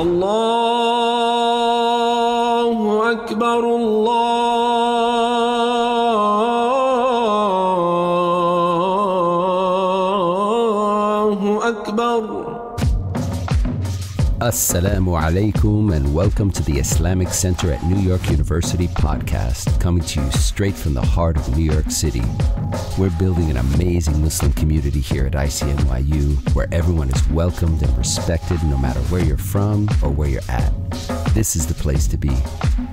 الله أكبر الله أكبر. Assalamu alaikum and welcome to the Islamic Center at New York University podcast, coming to you straight from the heart of New York City. We're building an amazing Muslim community here at ICNYU where everyone is welcomed and respected no matter where you're from or where you're at. This is the place to be.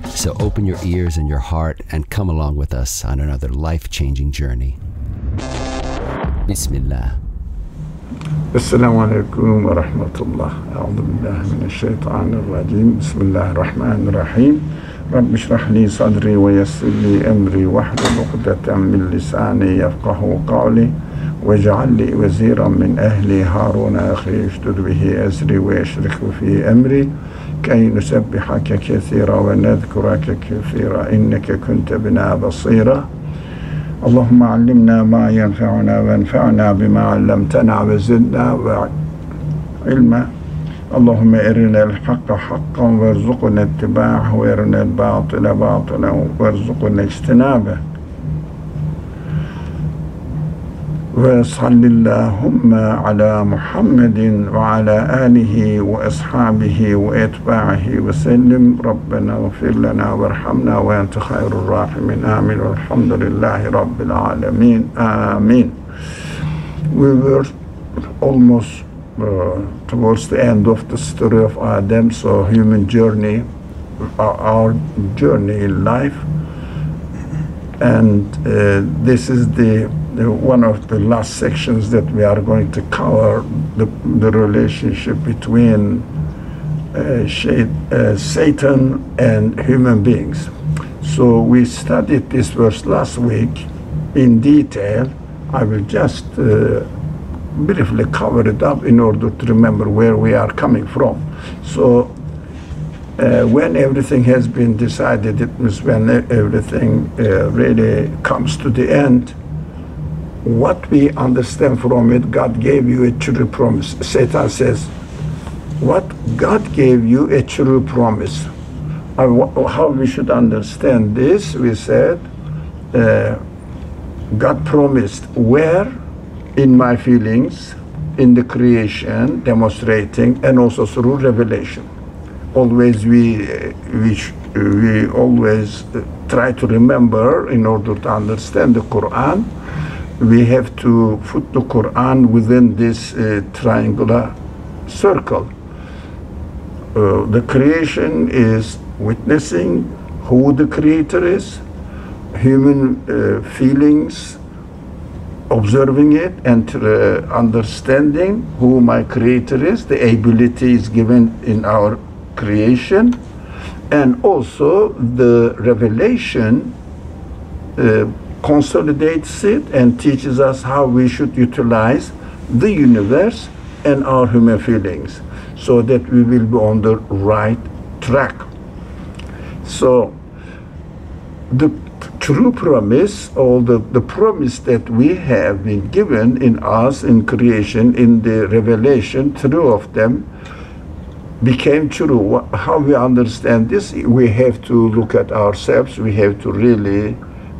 So open your ears and your heart and come along with us on another life-changing journey. Bismillah. Assalamu alaikum wa rahmatullah. A'udhu billahi minash shaitanir rajim. Bismillahir rahmanir rahim. Rabbi shrah li sadri wa yassir li amri wahlul 'uqdatam min lisani yafqahu qawli waj'al li waziran min ahli Harun akhi ushdud bihi azri wa yashriku fi amri kay nusabbihaka kathira wa nadhkuraka kathira innaka kunta bina basira. اللهم علمنا ما ينفعنا وانفعنا بما علمتنا وزدنا علما. اللهم ارنا الحق حقا وارزقنا اتباعه وارنا الباطل باطلا وارزقنا اجتنابه. وصل اللهم على محمد وعلى آله وأصحابه وأتباعه وسلم. ربنا اغفر لنا وارحمنا وأنت خير الراحمين. آمين والحمد لله رب العالمين. آمين. We were almost towards the end of the story of Adam, so human journey, our journey in life, and this is the one of the last sections that we are going to cover, the relationship between Satan and human beings. So we studied this verse last week in detail. I will just briefly cover it up in order to remember where we are coming from. So when everything has been decided, it means when everything really comes to the end, what we understand from it, God gave you a true promise. Satan says, what? God gave you a true promise. How we should understand this? We said, God promised where? In my feelings, in the creation, demonstrating, and also through revelation. Always we always try to remember, in order to understand the Qur'an, we have to put the Qur'an within this triangular circle. The creation is witnessing who the creator is, human feelings, observing it, and understanding who my creator is. The ability is given in our creation, and also the revelation consolidates it and teaches us how we should utilize the universe and our human feelings so that we will be on the right track. So the true promise, or the promise that we have been given in us, in creation, in the revelation, through of them became true. How we understand this? We have to look at ourselves. We have to really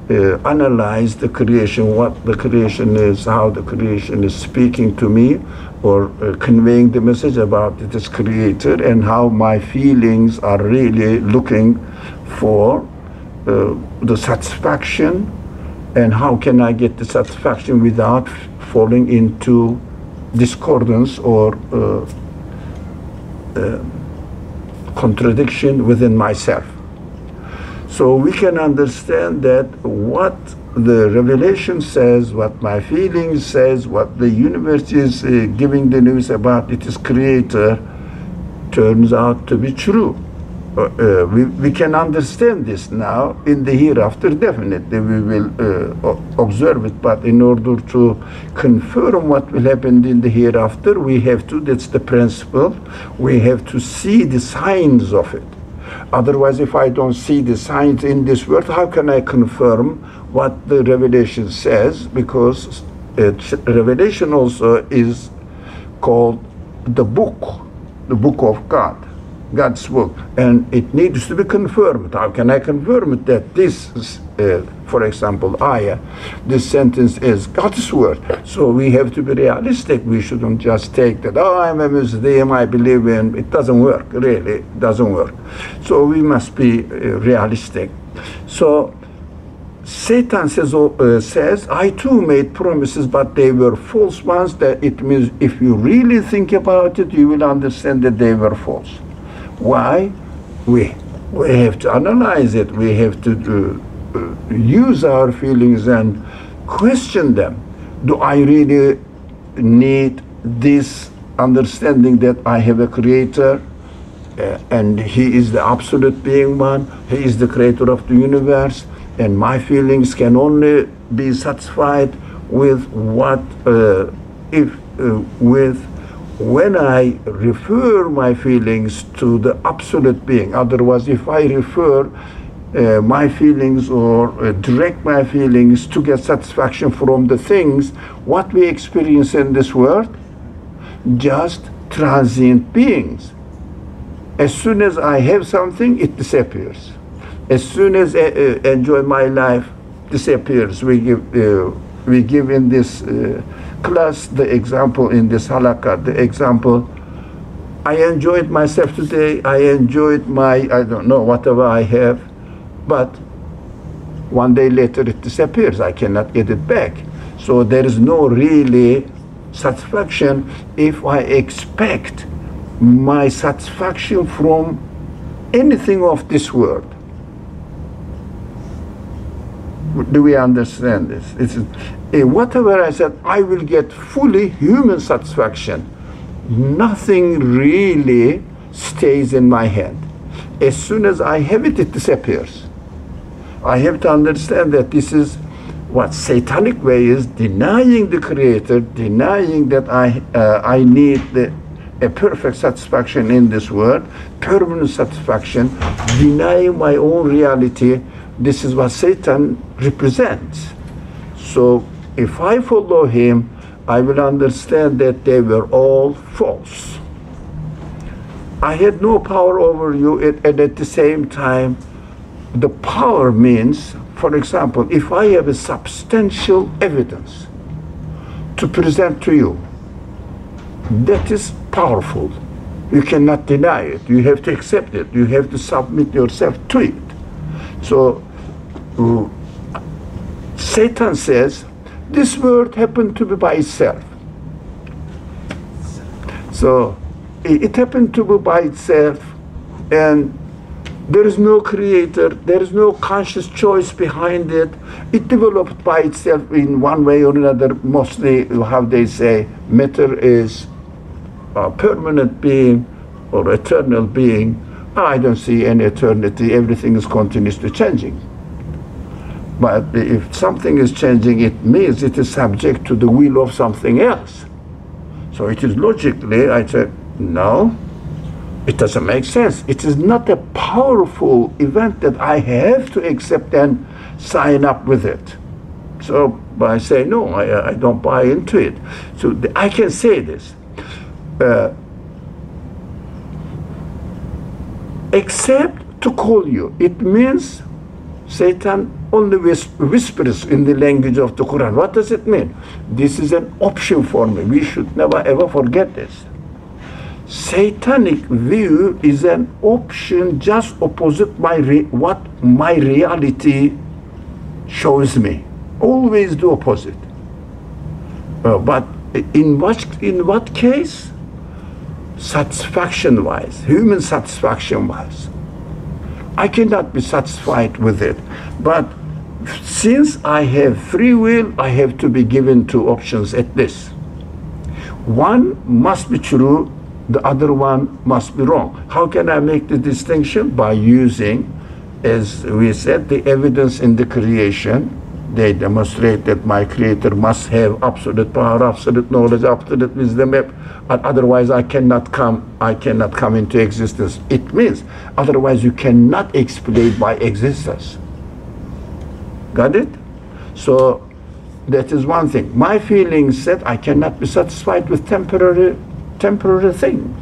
analyze the creation, what the creation is, how the creation is speaking to me, or conveying the message about its creator, and how my feelings are really looking for the satisfaction, and how can I get the satisfaction without falling into discordance or contradiction within myself. So we can understand that what the revelation says, what my feelings says, what the universe is giving the news about its creator turns out to be true. We can understand this now. In the hereafter, definitely we will observe it, but in order to confirm what will happen in the hereafter, we have to, that's the principle, we have to see the signs of it. Otherwise, if I don't see the signs in this world, how can I confirm what the revelation says? Because revelation also is called the book of God. God's work, and it needs to be confirmed. How can I confirm it that this is, for example, ayah, this sentence is God's word? So we have to be realistic. We shouldn't just take that, oh, I'm a Muslim, I believe in. It doesn't work, really, it doesn't work. So we must be realistic. So Satan says, I too made promises, but they were false ones. That it means if you really think about it, you will understand that they were false. Why? We have to analyze it. We have to use our feelings and question them. Do I really need this understanding that I have a creator and he is the absolute being one, he is the creator of the universe, and my feelings can only be satisfied with when I refer my feelings to the absolute being. Otherwise, if I refer my feelings or direct my feelings to get satisfaction from the things, what we experience in this world, just transient beings. As soon as I have something, it disappears. As soon as I enjoy my life, disappears. We give in this class the example in this halaqah, the example, I enjoyed myself today, I enjoyed my, I don't know, whatever I have, but one day later it disappears. I cannot get it back. So there is no really satisfaction if I expect my satisfaction from anything of this world. Do we understand this? Whatever I said, I will get fully human satisfaction. Nothing really stays in my hand. As soon as I have it, it disappears. I have to understand that this is what satanic way is, denying the creator, denying that I need a perfect satisfaction in this world, permanent satisfaction, denying my own reality. This is what Satan represents. So if I follow him, I will understand that they were all false. I had no power over you, and at the same time, the power means, for example, if I have a substantial evidence to present to you, that is powerful. You cannot deny it. You have to accept it. You have to submit yourself to it. So Satan says, this world happened to be by itself. So it happened to be by itself, and there is no creator, there is no conscious choice behind it. It developed by itself in one way or another. Mostly, how they say, matter is a permanent being or eternal being. I don't see any eternity. Everything is continuously changing. But if something is changing, it means it is subject to the will of something else. So it is logically, I said, no, it doesn't make sense. It is not a powerful event that I have to accept and sign up with it. So I say, no, I don't buy into it. So I can say this. Except to call you. It means Satan only whispers in the language of the Quran. What does it mean? This is an option for me. We should never ever forget this. Satanic view is an option just opposite what my reality shows me. Always the opposite. But in what case? Satisfaction-wise, human satisfaction-wise. I cannot be satisfied with it. But since I have free will, I have to be given two options at least. One must be true, the other one must be wrong. How can I make the distinction? By using, as we said, the evidence in the creation. They demonstrate that my creator must have absolute power, absolute knowledge, absolute wisdom. Otherwise, I cannot come into existence. It means, otherwise you cannot explain my existence. Got it? So that is one thing. My feelings said I cannot be satisfied with temporary things.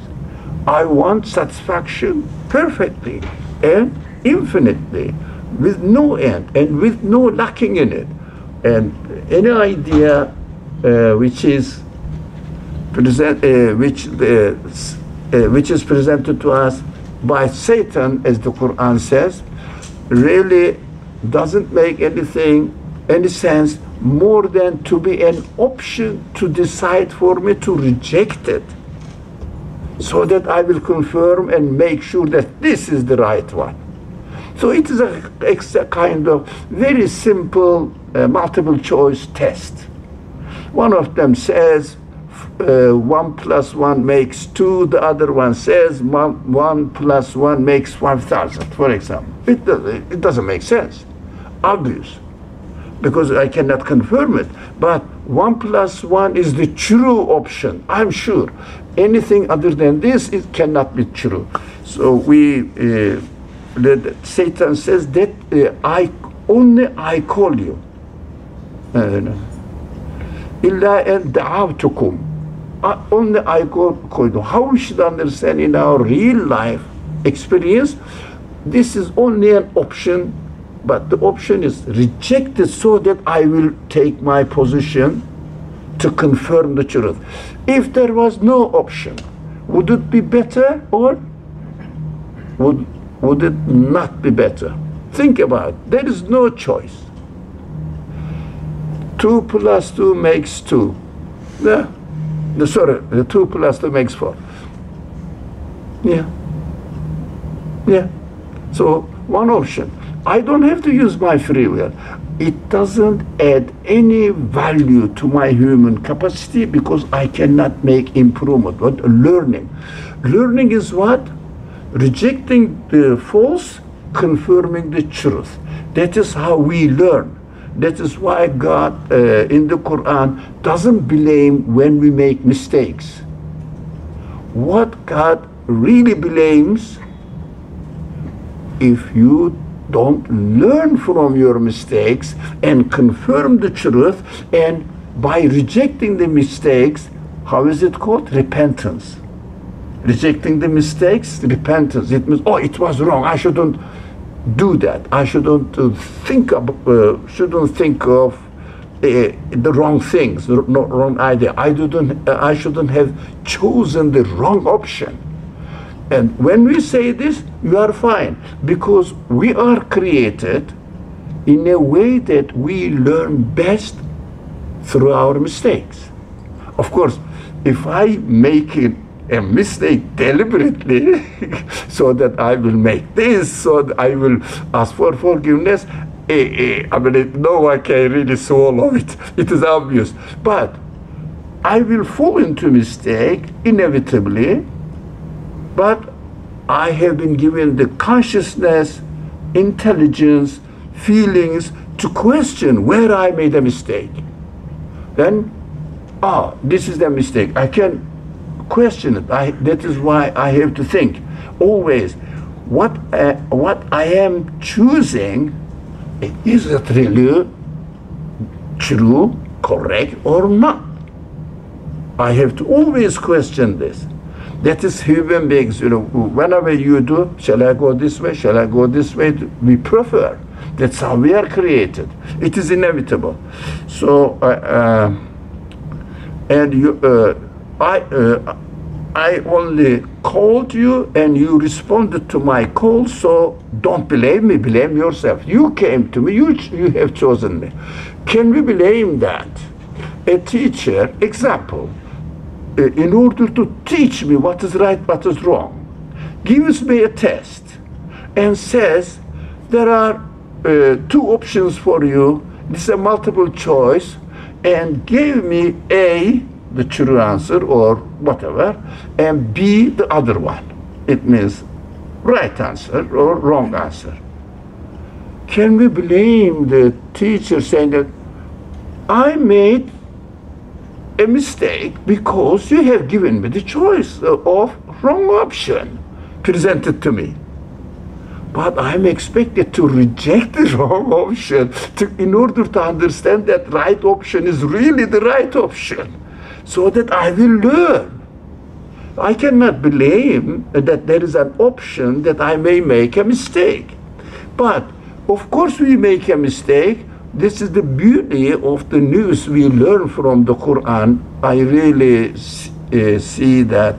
I want satisfaction perfectly and infinitely, with no end and with no lacking in it. And any idea which is presented to us by Satan, as the Qur'an says, really doesn't make any sense more than to be an option to decide for me to reject it, so that I will confirm and make sure that this is the right one. So it is a kind of very simple multiple choice test. One of them says 1 plus 1 makes 2, the other one says 1 plus 1 makes 1,000, for example. It doesn't make sense, obvious, because I cannot confirm it. But 1 plus 1 is the true option, I'm sure. Anything other than this, it cannot be true. So Satan says that I call you. Illa en da'awtukum. Only I call you. How we should understand in our real life experience, this is only an option, but the option is rejected so that I will take my position to confirm the truth. If there was no option, would it be better, or would it not be better? Think about it. There is no choice. 2 plus 2 makes 2. Sorry, 2 plus 2 makes 4. Yeah. So one option. I don't have to use my free will. It doesn't add any value to my human capacity, because I cannot make improvement. But learning is what? Rejecting the false, confirming the truth. That is how we learn. That is why God in the Qur'an doesn't blame when we make mistakes. What God really blames, if you don't learn from your mistakes and confirm the truth, and by rejecting the mistakes, how is it called? Repentance. Rejecting the mistakes, repentance. It means, oh, it was wrong, I shouldn't do that. I shouldn't think of the wrong things, the wrong idea. I shouldn't have chosen the wrong option. And when we say this, you are fine, because we are created in a way that we learn best through our mistakes. Of course, if I make a mistake deliberately so that I will make this, so that I will ask for forgiveness, I mean, no one can really swallow it. It is obvious. But I will fall into mistake inevitably, but I have been given the consciousness, intelligence, feelings to question where I made a mistake. Then, this is the mistake. I can question it. That is why I have to think always, what I am choosing, is it really true, correct, or not? I have to always question this. That is human beings. Whenever you do, shall I go this way? Shall I go this way? We prefer. That's how we are created. It is inevitable. So, I only called you and you responded to my call, so don't blame me, blame yourself. You came to me, you have chosen me. Can we blame that? A teacher, example, in order to teach me what is right, what is wrong, gives me a test and says, there are 2 options for you, this is a multiple choice, and gave me A, the true answer or whatever, and B, the other one. It means right answer or wrong answer. Can we blame the teacher saying that I made a mistake because you have given me the choice of wrong option presented to me? But I'm expected to reject the wrong option in order to understand that right option is really the right option, so that I will learn. I cannot blame that there is an option that I may make a mistake. But of course we make a mistake. This is the beauty of the news we learn from the Qur'an. I really see that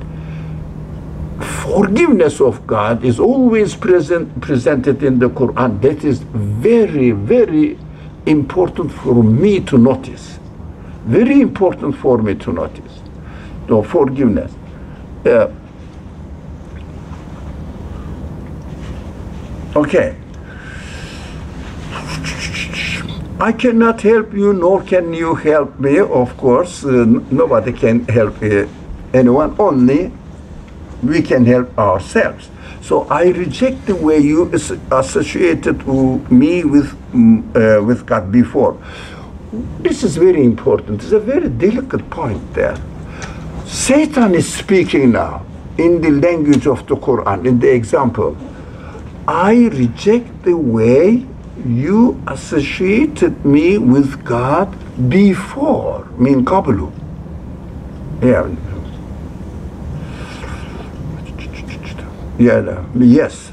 forgiveness of God is always presented in the Qur'an. That is very, very important for me to notice. Very important for me to notice. The forgiveness. Okay. I cannot help you, nor can you help me. Of course, nobody can help anyone. Only we can help ourselves. So I reject the way you associated me with God before. This is very important. It's a very delicate point there. Satan is speaking now in the language of the Quran, in the example. I reject the way you associated me with God before, min qablu. Yeah. Yeah, yes.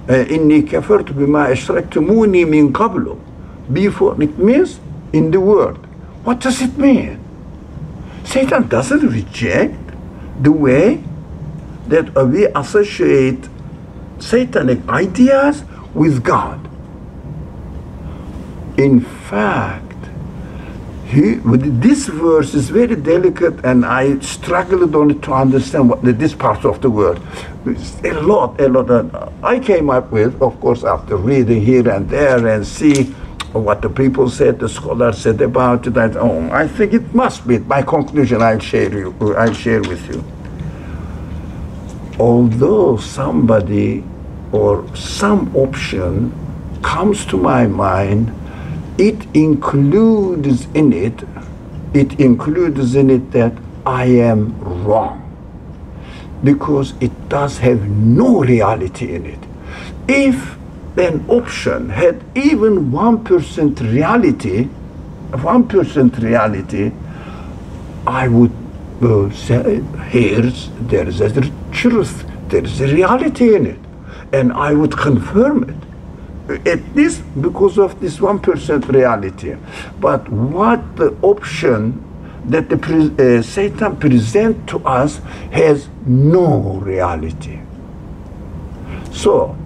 Inni kafartu bima ashraktumuni min qablu. Before, it means in the word. What does it mean? Satan doesn't reject the way that we associate satanic ideas with God. In fact, this verse is very delicate, and I struggled on it to understand this part of the word. A lot. I came up with, of course, after reading here and there and see what the people said, the scholars said about it. I think it must be. My conclusion, I'll share with you. Although somebody or some option comes to my mind, it includes in it that I am wrong, because it does have no reality in it. If an option had even 1% reality, I would say, there is a truth, there is a reality in it, and I would confirm it. At least because of this 1% reality. But what the option that Satan presents to us has no reality. So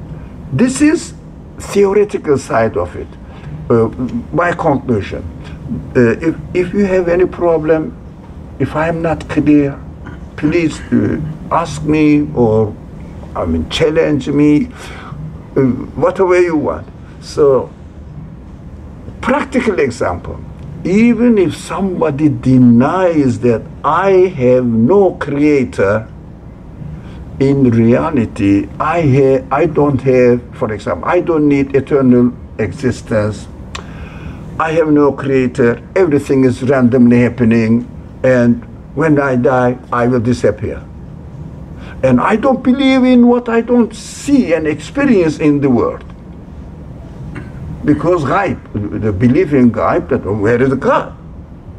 this is theoretical side of it. My conclusion, if you have any problem, if I am not clear, please ask me or challenge me. Whatever you want. So, practical example, even if somebody denies that I have no creator, in reality, I don't have, for example, I don't need eternal existence. I have no creator. Everything is randomly happening, and when I die, I will disappear. And I don't believe in what I don't see and experience in the world. Because ghaib, the belief in ghaib, that where is God?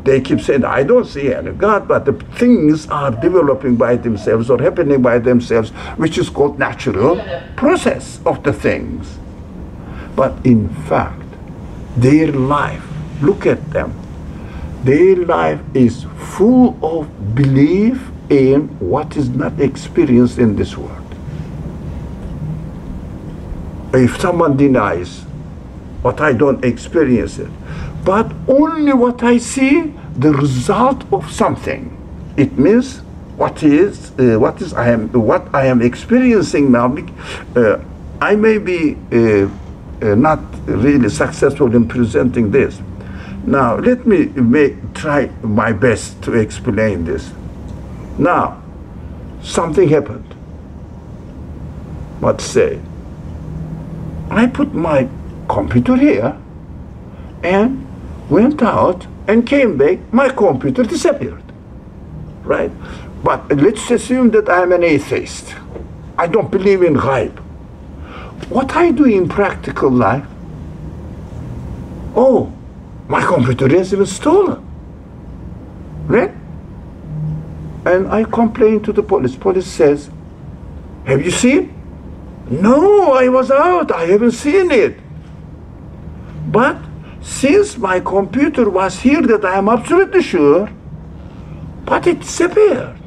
They keep saying, I don't see any God, but the things are developing by themselves or happening by themselves, which is called natural process of the things. But in fact, their life, look at them, their life is full of belief in what is not experienced in this world. If someone denies what I don't experience it, but only what I see, the result of something, it means what I am experiencing now. I may be not really successful in presenting this. Now let me try my best to explain this. Now, something happened. Let's say, I put my computer here and went out and came back, my computer disappeared, right? But let's assume that I'm an atheist. I don't believe in ghaib. What I do in practical life, oh, my computer has been stolen, right? And I complained to the police. Police says, have you seen? No, I was out. I haven't seen it. But since my computer was here, that I am absolutely sure, but it disappeared.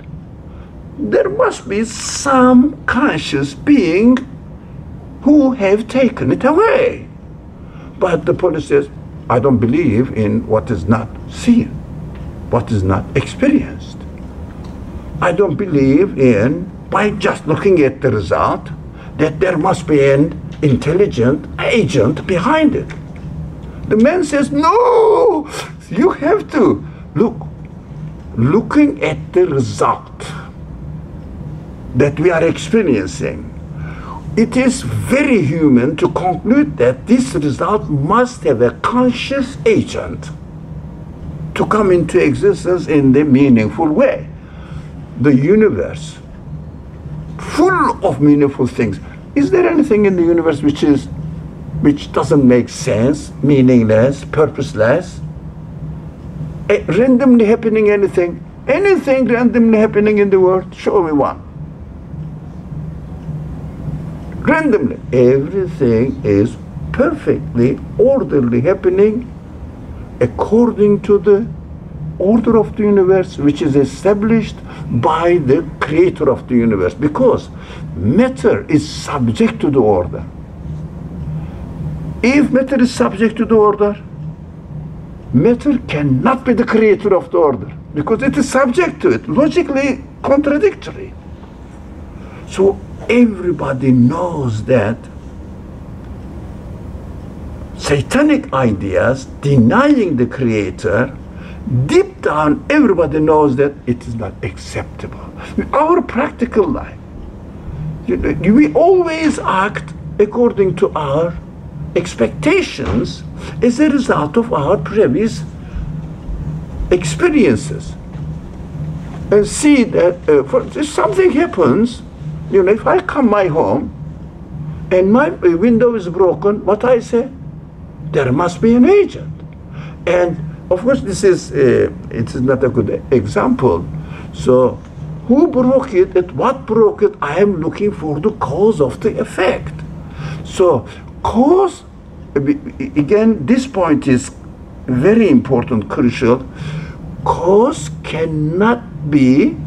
There must be some conscious being who have taken it away. But the police says, I don't believe in what is not seen, what is not experienced. I don't believe in, by just looking at the result, that there must be an intelligent agent behind it. The man says, no, you have to look. Looking at the result that we are experiencing, it is very human to conclude that this result must have a conscious agent to come into existence in the meaningful way. The universe, full of meaningful things. Is there anything in the universe which doesn't make sense, meaningless, purposeless? Randomly happening anything randomly happening in the world? Show me one. Randomly. Everything is perfectly orderly happening according to the order of the universe, which is established by the creator of the universe, because matter is subject to the order. If matter is subject to the order, matter cannot be the creator of the order, because it is subject to it, logically contradictory. So everybody knows that satanic ideas denying the creator, deep down everybody knows that it is not acceptable. Our practical life, we always act according to our expectations as a result of our previous experiences, and see that if something happens, if I come my home and my window is broken, what I say, there must be an agent. And of course this is it is not a good example. So who broke it, at what broke it? I am looking for the cause of the effect. So cause, again, this point is very important, crucial. Cause cannot be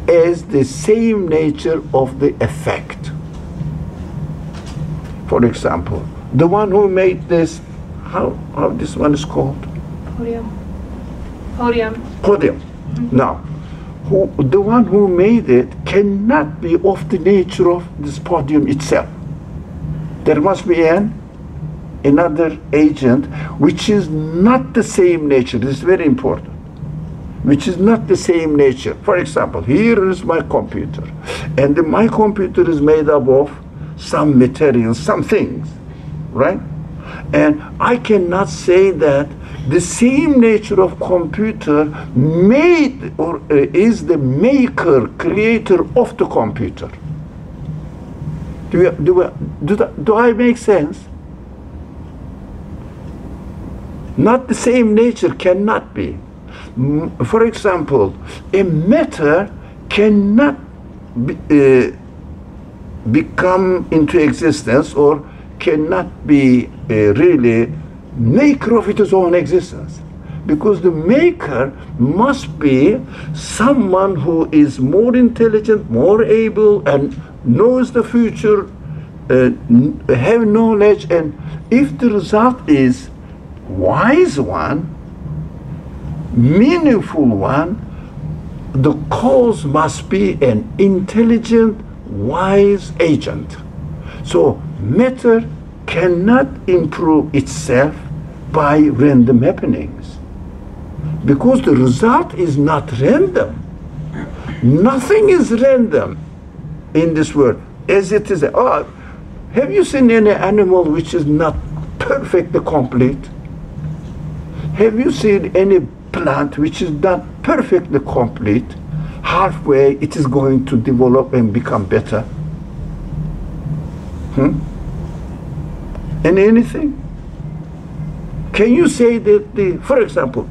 as the same nature of the effect. For example, the one who made this, how this one is called? Podium. Mm-hmm. Now, the one who made it cannot be of the nature of this podium itself. There must be another agent which is not the same nature. This is very important. Which is not the same nature. For example, here is my computer, and my computer is made up of some materials, some things, right? And I cannot say that the same nature of computer made or is the maker, creator of the computer. Do I make sense? Not the same nature cannot be. For example, a matter cannot become into existence, or cannot be really maker of its own existence, because the maker must be someone who is more intelligent, more able, and knows the future, have knowledge. And if the result is wise one, meaningful one, the cause must be an intelligent, wise agent. So matter cannot improve itself by random happenings, because the result is not random. Nothing is random in this world as it is. Have you seen any animal which is not perfectly complete? Have you seen any plant which is not perfectly complete? Halfway it is going to develop and become better. Anything? Can you say that for example,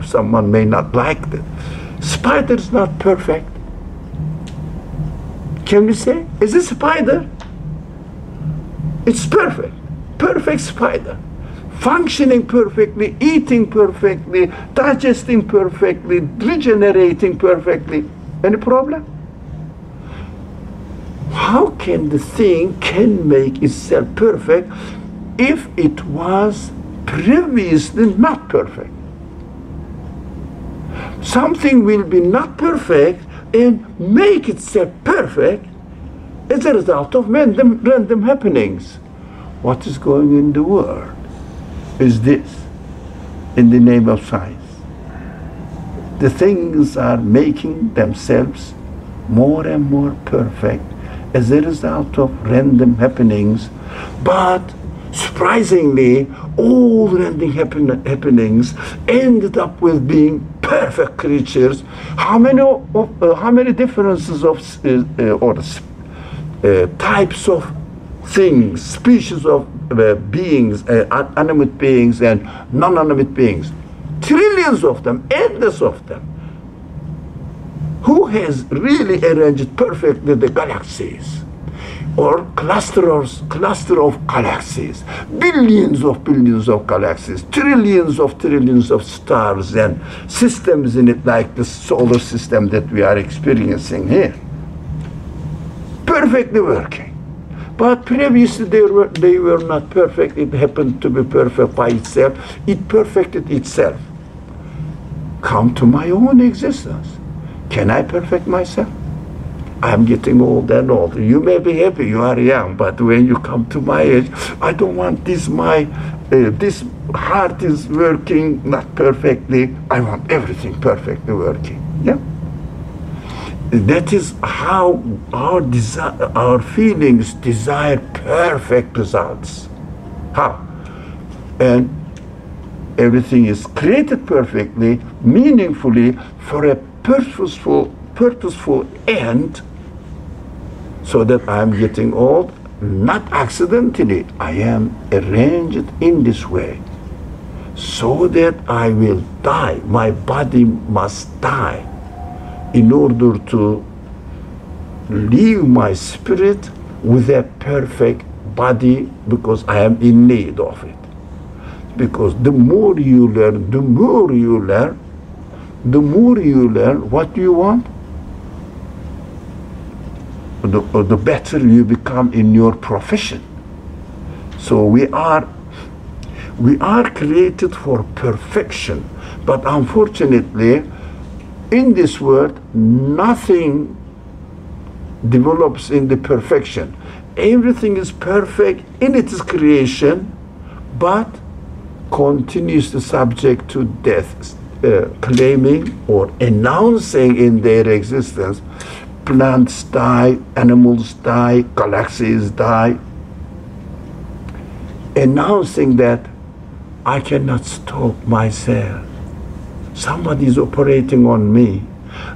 someone may not like that. Spider is not perfect. Can we say, is a spider? It's perfect. Perfect spider. Functioning perfectly, eating perfectly, digesting perfectly, regenerating perfectly. Any problem? How can the thing can make itself perfect if it was previously not perfect? Something will be not perfect and make itself perfect as a result of random happenings. What is going in the world is this, in the name of science. The things are making themselves more and more perfect as a result of random happenings, but surprisingly, all random happenings ended up with being perfect creatures. How many differences of types of things, species of beings, animate beings and non-animate beings? Trillions of them, endless of them. Who has really arranged perfectly the galaxies? Or cluster of galaxies, billions of galaxies, trillions of stars and systems in it, like the solar system that we are experiencing here. Perfectly working. But previously they were not perfect. It happened to be perfect by itself. It perfected itself. Come to my own existence. Can I perfect myself? I'm getting older and older. You may be happy, you are young, but when you come to my age, I don't want this heart is working not perfectly. I want everything perfectly working. Yeah? That is how our feelings desire perfect results. How? And everything is created perfectly, meaningfully, for a purposeful end, so that I am getting old, not accidentally. I am arranged in this way, so that I will die. My body must die in order to leave my spirit with a perfect body, because I am in need of it. Because the more you learn, what do you want? The better you become in your profession. So we are created for perfection, but unfortunately, in this world, nothing develops in the perfection. Everything is perfect in its creation, but continuously subject to death, claiming or announcing in their existence. Plants die, animals die, galaxies die, announcing that I cannot stop myself. Somebody is operating on me.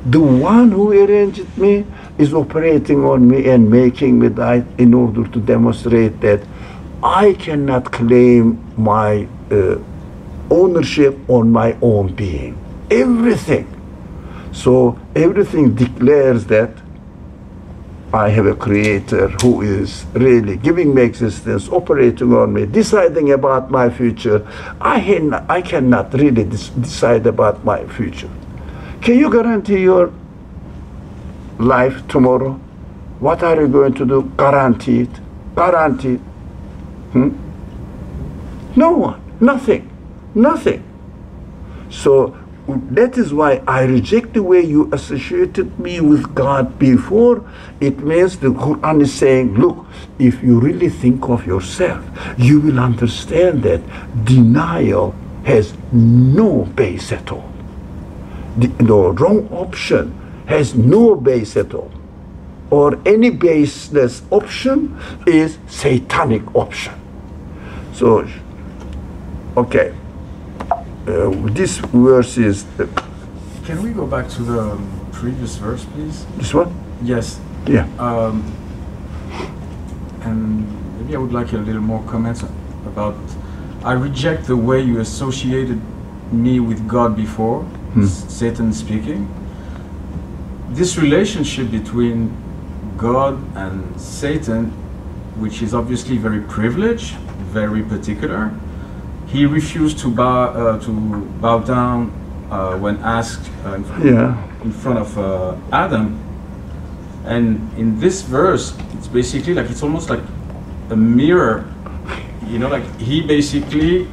The one who arranged me is operating on me and making me die in order to demonstrate that I cannot claim my ownership on my own being. Everything. So everything declares that I have a creator who is really giving me existence, operating on me, deciding about my future. I cannot really decide about my future. Can you guarantee your life tomorrow? What are you going to do? Guaranteed. Guaranteed. No one. Nothing. So that is why I reject the way you associated me with God before. It means the Qur'an is saying, look, if you really think of yourself, you will understand that denial has no base at all. The wrong option has no base at all. Or any baseless option is satanic option. So, okay. This verse is... Can we go back to the previous verse, please? This one? Yes. Yeah. And maybe I would like a little more comments about... I reject the way you associated me with God before, Satan speaking. this relationship between God and Satan, which is obviously very privileged, very particular. He refused to bow down when asked in front of Adam. And in this verse, it's basically like, it's almost like a mirror, you know, like he basically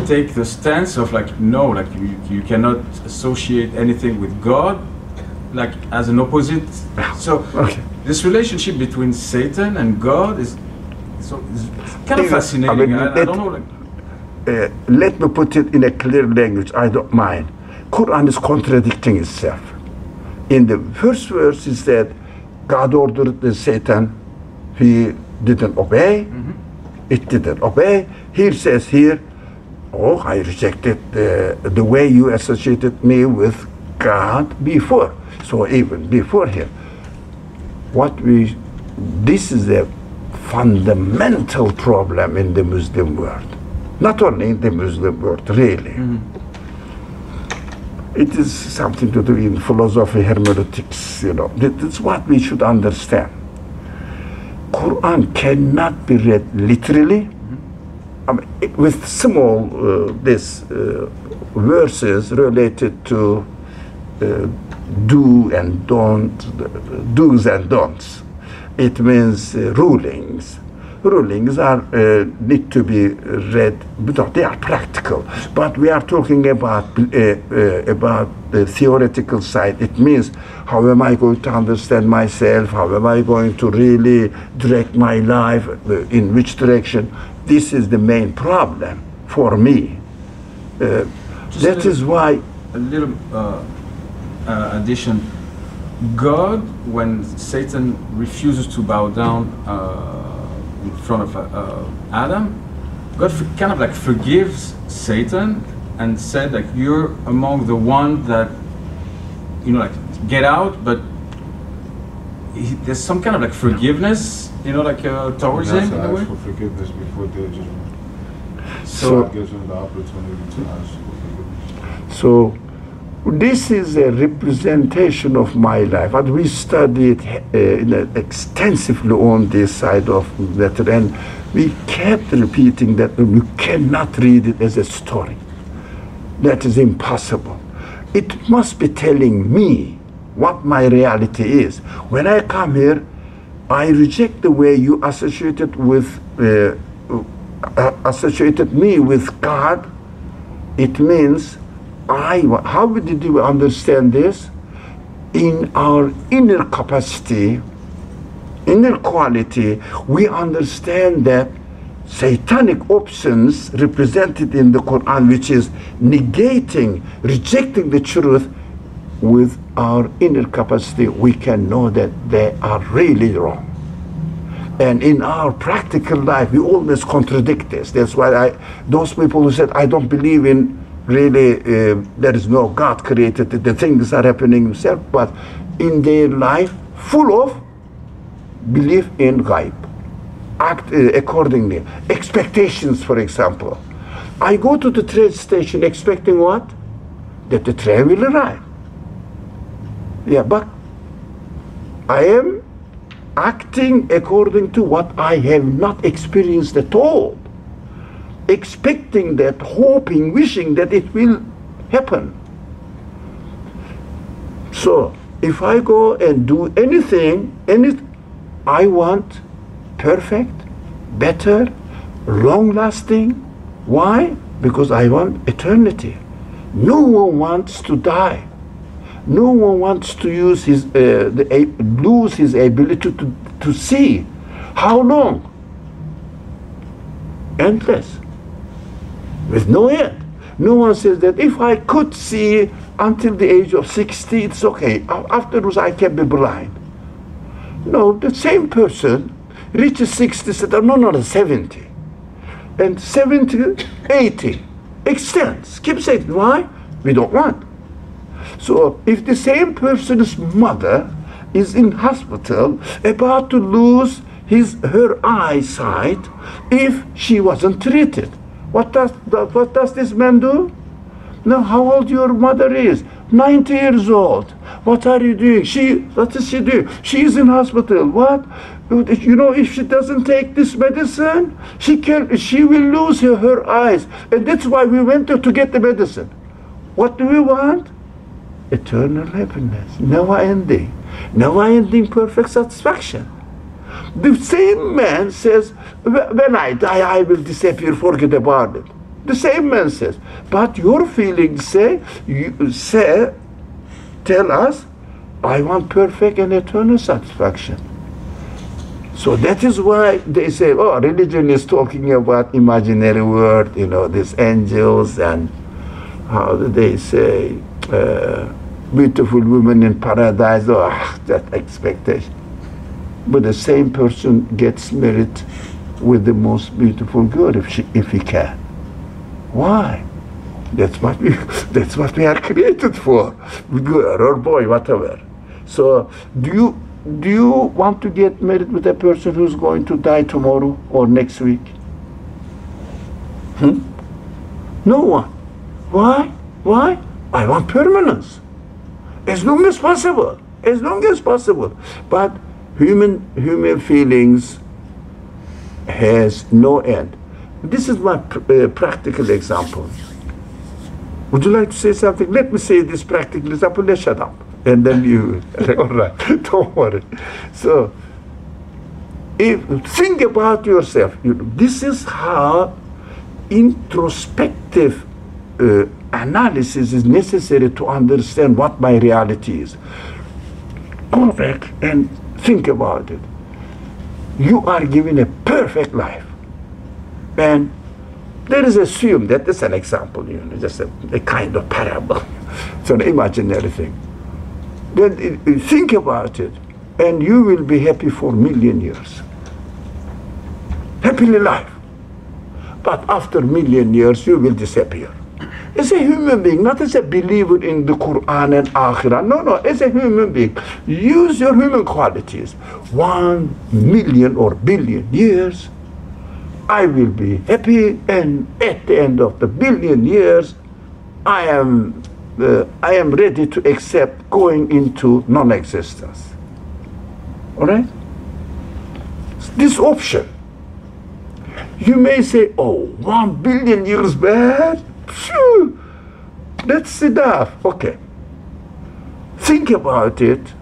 take the stance of like, no, like you cannot associate anything with God, like as an opposite. So this relationship between Satan and God is kind of fascinating. I don't know. Like, let me put it in a clear language. I don't mind. Quran is contradicting itself. In the first verse, it said God ordered the Satan. He didn't obey. It didn't obey. Here says here, oh, I rejected the way you associated me with God before. So even before him, this is a fundamental problem in the Muslim world. Not only in the Muslim world, really. It is something to do in philosophy, hermeneutics, you know. That's what we should understand. Quran cannot be read literally. I mean, with small verses related to do and don't, do's and don'ts. It means rulings. Rulings are need to be read, but they are practical. But we are talking about the theoretical side. It means, how am I going to understand myself? How am I going to really direct my life? In which direction? This is the main problem for me. That is why. A little addition. God, when Satan refuses to bow down in front of Adam, God kind of like forgives Satan and said like, you're among the one that, you know, like get out, but there's some kind of like forgiveness, you know, like towards him in a way. For forgiveness before their judgment. So God gives him the opportunity to ask for forgiveness. So this is a representation of my life, and we studied extensively on this side of that, and we kept repeating that you cannot read it as a story. That is impossible. It must be telling me what my reality is. When I come here, I reject the way you associated me with God. It means how did you understand this? In our inner capacity, inner quality, we understand that satanic options represented in the Quran, which is negating, rejecting the truth, with our inner capacity, we can know that they are really wrong. And in our practical life, we always contradict this. That's why those people who said, I don't believe in really, there is no God created, the things are happening himself, but in their life, full of belief in ghaib. Act accordingly. Expectations, for example. I go to the train station expecting what? That the train will arrive. Yeah, but I am acting according to what I have not experienced at all. Expecting that, hoping, wishing that it will happen. So, if I go and do anything, I want perfect, better, long-lasting. Why? Because I want eternity. No one wants to die. No one wants to use lose his ability to see. How long? Endless. With no end. No one says that if I could see until the age of 60, it's okay. Afterwards, I can be blind. No, the same person reaches 60, said, no, 70. And 70, 80. Extends. Keep saying, why? We don't want. So if the same person's mother is in hospital about to lose her eyesight if she wasn't treated, what does this man do? Now, how old your mother is? 90 years old. What are you doing? What is she doing? She is in hospital. What? You know, if she doesn't take this medicine, she will lose her eyes. And that's why we went there to get the medicine. What do we want? Eternal happiness. Never ending. Never ending perfect satisfaction. The same man says, when I die, I will disappear, forget about it. The same man says, but your feelings tell us, I want perfect and eternal satisfaction. So that is why they say, oh, religion is talking about imaginary world, you know, these angels and how do they say, beautiful women in paradise, oh, that expectation. But the same person gets married with the most beautiful girl if he can. Why? That's what we are created for, girl or boy, whatever. So do you want to get married with a person who's going to die tomorrow or next week? No one. Why? Why? I want permanence. As long as possible. As long as possible. But human feelings has no end. This is my practical example. Would you like to say something? Let me say this practical example. Let's shut up. And then you, all right, don't worry. So, think about yourself. This is how introspective analysis is necessary to understand what my reality is. Go back and think about it. You are given a perfect life. And there is assumed that this is an example, just a kind of parable. It's an imaginary thing. Then think about it, and you will be happy for 1,000,000 years. Happily life. But after 1,000,000 years, you will disappear. As a human being, not as a believer in the Qur'an and Akhirah. No, as a human being. Use your human qualities. 1,000,000 or billion years, I will be happy, and at the end of the 1,000,000,000 years, I am ready to accept going into non-existence. All right? This option. You may say, oh, 1,000,000,000 years bad? Phew, that's enough. Okay. Think about it.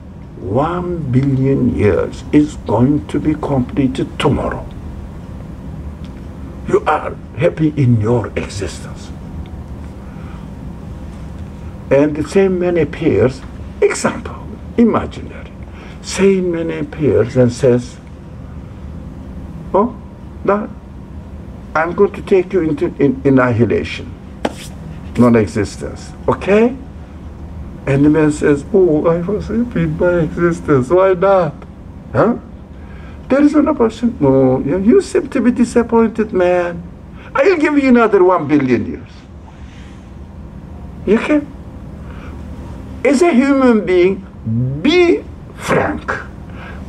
1,000,000,000 years is going to be completed tomorrow. You are happy in your existence. And the same man appears, example, imaginary. Same man appears and says, oh, no, I'm going to take you into annihilation, non-existence, okay? And the man says, oh, I was happy in my existence, why not? Huh? There is another person, oh, you seem to be disappointed, man. I'll give you another 1,000,000,000 years. You can? As a human being, be frank.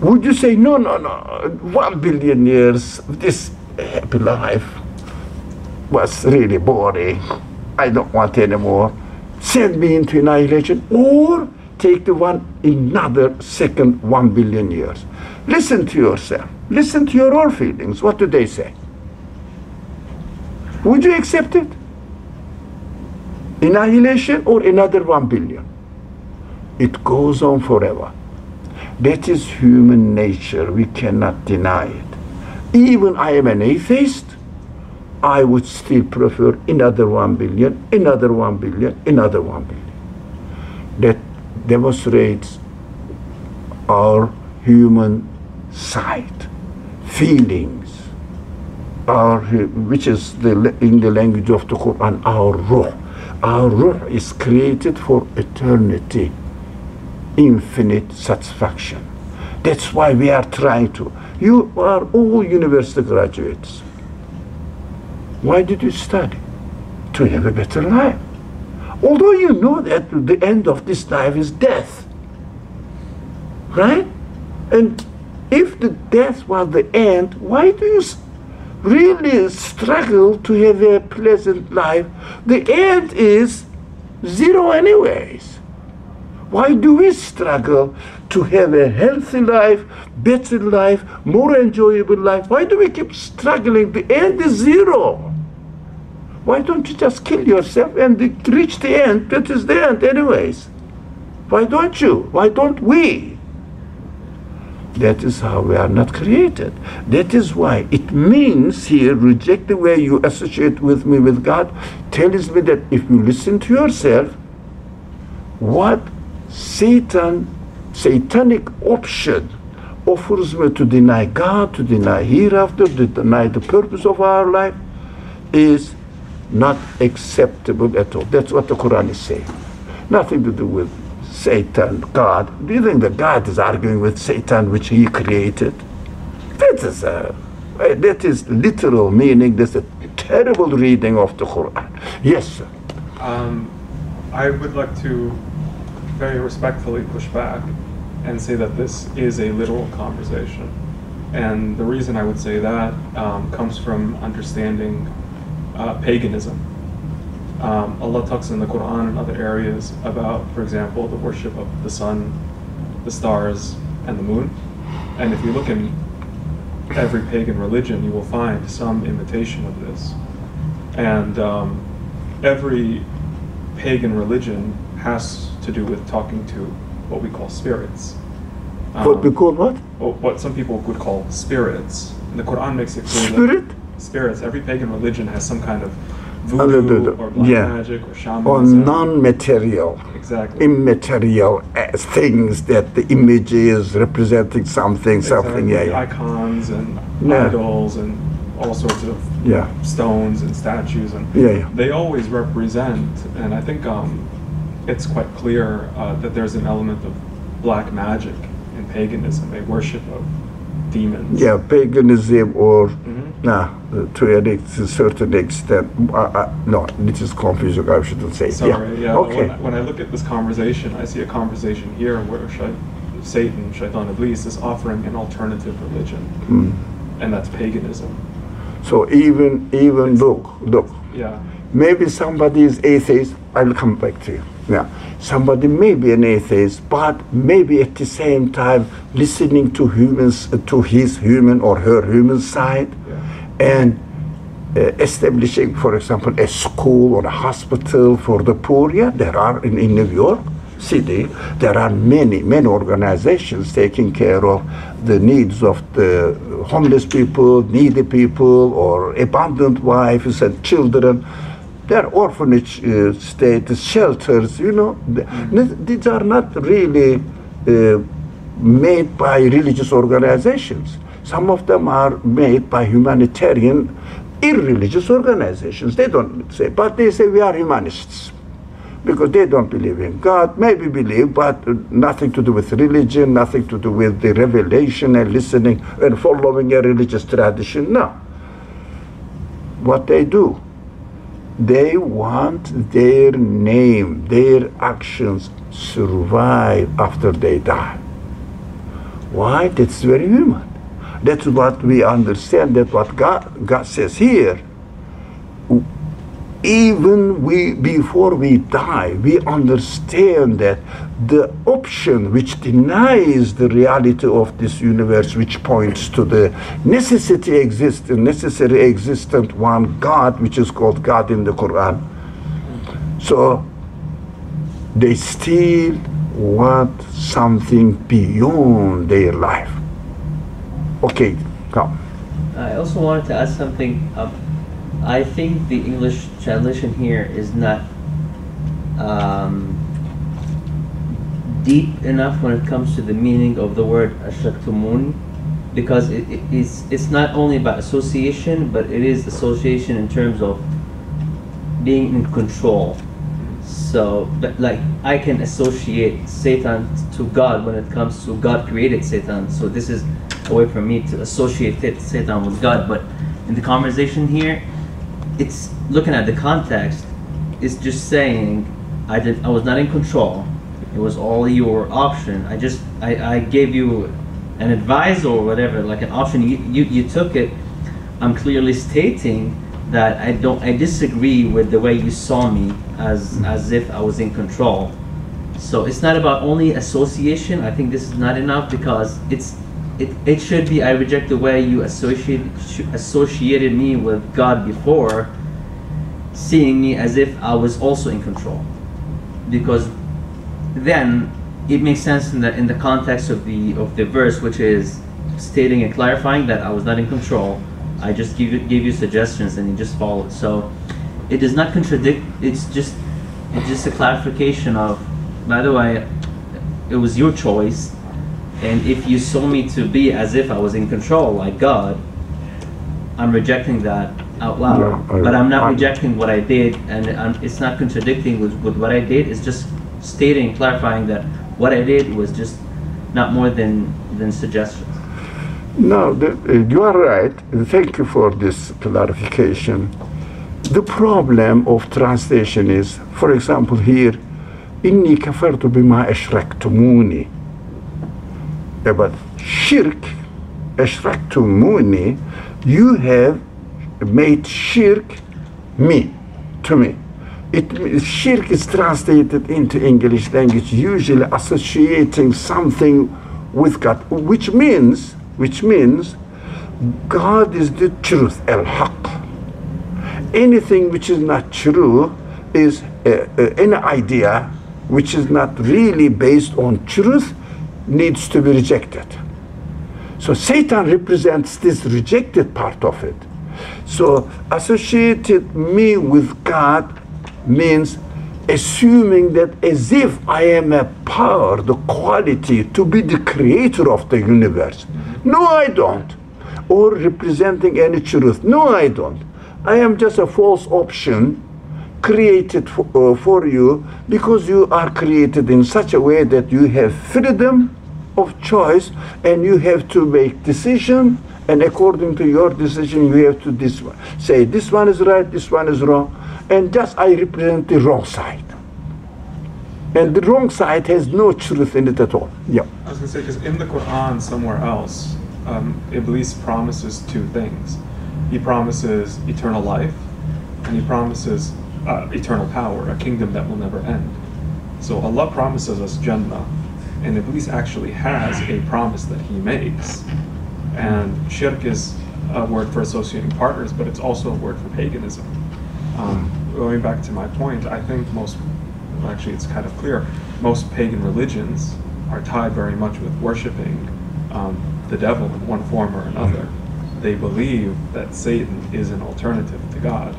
Would you say, no, 1,000,000,000 years, this happy life was really boring. I don't want anymore. Send me into annihilation, or take the another second 1,000,000,000 years. Listen to yourself. Listen to your own feelings. What do they say? Would you accept it? Annihilation or another 1,000,000,000? It goes on forever. That is human nature. We cannot deny it. Even I am an atheist, I would still prefer another 1,000,000,000, another 1,000,000,000, another 1,000,000,000. That demonstrates our human side, feelings, which is in the language of the Quran, our ruh. Our ruh is created for eternity, infinite satisfaction. That's why we are trying to. You are all university graduates. Why did you study? To have a better life. Although you know that the end of this life is death. Right? And if the death was the end, why do you really struggle to have a pleasant life? The end is zero anyways. Why do we struggle to have a healthy life, better life, more enjoyable life? Why do we keep struggling? The end is zero. Why don't you just kill yourself and reach the end? That is the end anyways. Why don't you? Why don't we? That is how we are not created. That is why it means here, reject the way you associate with me with God, tells me that if you listen to yourself, what satanic option offers me to deny God, to deny hereafter, to deny the purpose of our life is not acceptable at all. That's what the Qur'an is saying. Nothing to do with Satan, God. Do you think that God is arguing with Satan, which he created? That is literal meaning. That's a terrible reading of the Qur'an. Yes, sir. I would like to very respectfully push back and say that this is a literal conversation. And the reason I would say that comes from understanding paganism. Allah talks in the Qur'an and other areas about, for example, the worship of the sun, the stars, and the moon. And if you look in every pagan religion, you will find some imitation of this. And every pagan religion has to do with talking to what we call spirits. What we call what? What some people would call spirits. And the Quran makes it clear Spirit? that spirits, every pagan religion has some kind of voodoo or black magic or shamanism. Or non-material, exactly. immaterial things that the image is representing something, something. Exactly. Icons and idols and all sorts of stones and statues, and they always represent, and I think it's quite clear that there's an element of black magic in paganism, a worship of demons. Yeah, paganism or to a certain extent. No, this is confusing. I shouldn't say. Sorry, Okay. When I look at this conversation, I see a conversation here where Satan, Shaitan Iblis, is offering an alternative religion, and that's paganism. So even look. Yeah. Maybe somebody is atheist. I'll come back to you. Yeah. Somebody may be an atheist, but maybe at the same time listening to humans, to his human or her human side, and establishing, for example, a school or a hospital for the poor. Yeah, there are in New York City, there are many organizations taking care of the needs of the homeless people, needy people, or abandoned wives and children. There are orphanage states, shelters, These are not really made by religious organizations. Some of them are made by humanitarian, irreligious organizations. They don't say, but they say we are humanists. Because they don't believe in God, maybe believe, but nothing to do with religion, nothing to do with the revelation and listening and following a religious tradition. No. What they do, they want their name, their actions survive after they die. Why? That's very human. That's what we understand, that what God says here. Even before we die, we understand that the option which denies the reality of this universe, which points to the necessary existent one God, which is called God in the Quran. So they still want something beyond their life. Okay, come. I also wanted to add something. I think the English translation here is not deep enough when it comes to the meaning of the word ashraktumuni, because it's not only about association, but it is association in terms of being in control. So, like, I can associate Satan to God when it comes to God created Satan. So this is a way for me to associate Satan with God. But in the conversation here, it's looking at the context. It's just saying, I was not in control. It was all your option. I gave you an advice or whatever, like an option. You took it. I'm clearly stating that I disagree with the way you saw me as if I was in control. So it's not about only association. I think this is not enough because it should be I reject the way you associated me with God before, seeing me as if I was also in control. Because then it makes sense in the context of the verse, which is stating and clarifying that I was not in control. I just gave you suggestions and you just followed. So it does not contradict. It's just a clarification of, by the way, it was your choice, and if you saw me to be as if I was in control, like God, I'm rejecting that out loud. But I'm not rejecting what I did, and it's not contradicting with what I did. It's just stating, clarifying that what I did was just not more than suggestions. No, you are right. Thank you for this clarification. The problem of translation is, for example, here, إني كفرت بما أشركتموني. But shirk, أشركتموني, you have made shirk to me. Shirk is translated into English language, usually associating something with God, which means God is the truth, al-haq. Anything which is not true is an idea which is not really based on truth, needs to be rejected. So Satan represents this rejected part of it. So associated me with God means assuming that as if I am a power, the quality to be the creator of the universe. No, I don't. Or representing any truth. No, I don't. I am just a false option created for you because you are created in such a way that you have freedom of choice and you have to make decision, and according to your decision you have to say this one is right, this one is wrong, and just I represent the wrong side. And the wrong side has no truth in it at all. Yeah. I was going to say, because in the Qur'an somewhere else, Iblis promises two things. He promises eternal life, and he promises eternal power, a kingdom that will never end. So Allah promises us Jannah, and Iblis actually has a promise that he makes. And shirk is a word for associating partners, but it's also a word for paganism. Going back to my point, I think actually it's kind of clear, most pagan religions are tied very much with worshiping the devil in one form or another. They believe that Satan is an alternative to God.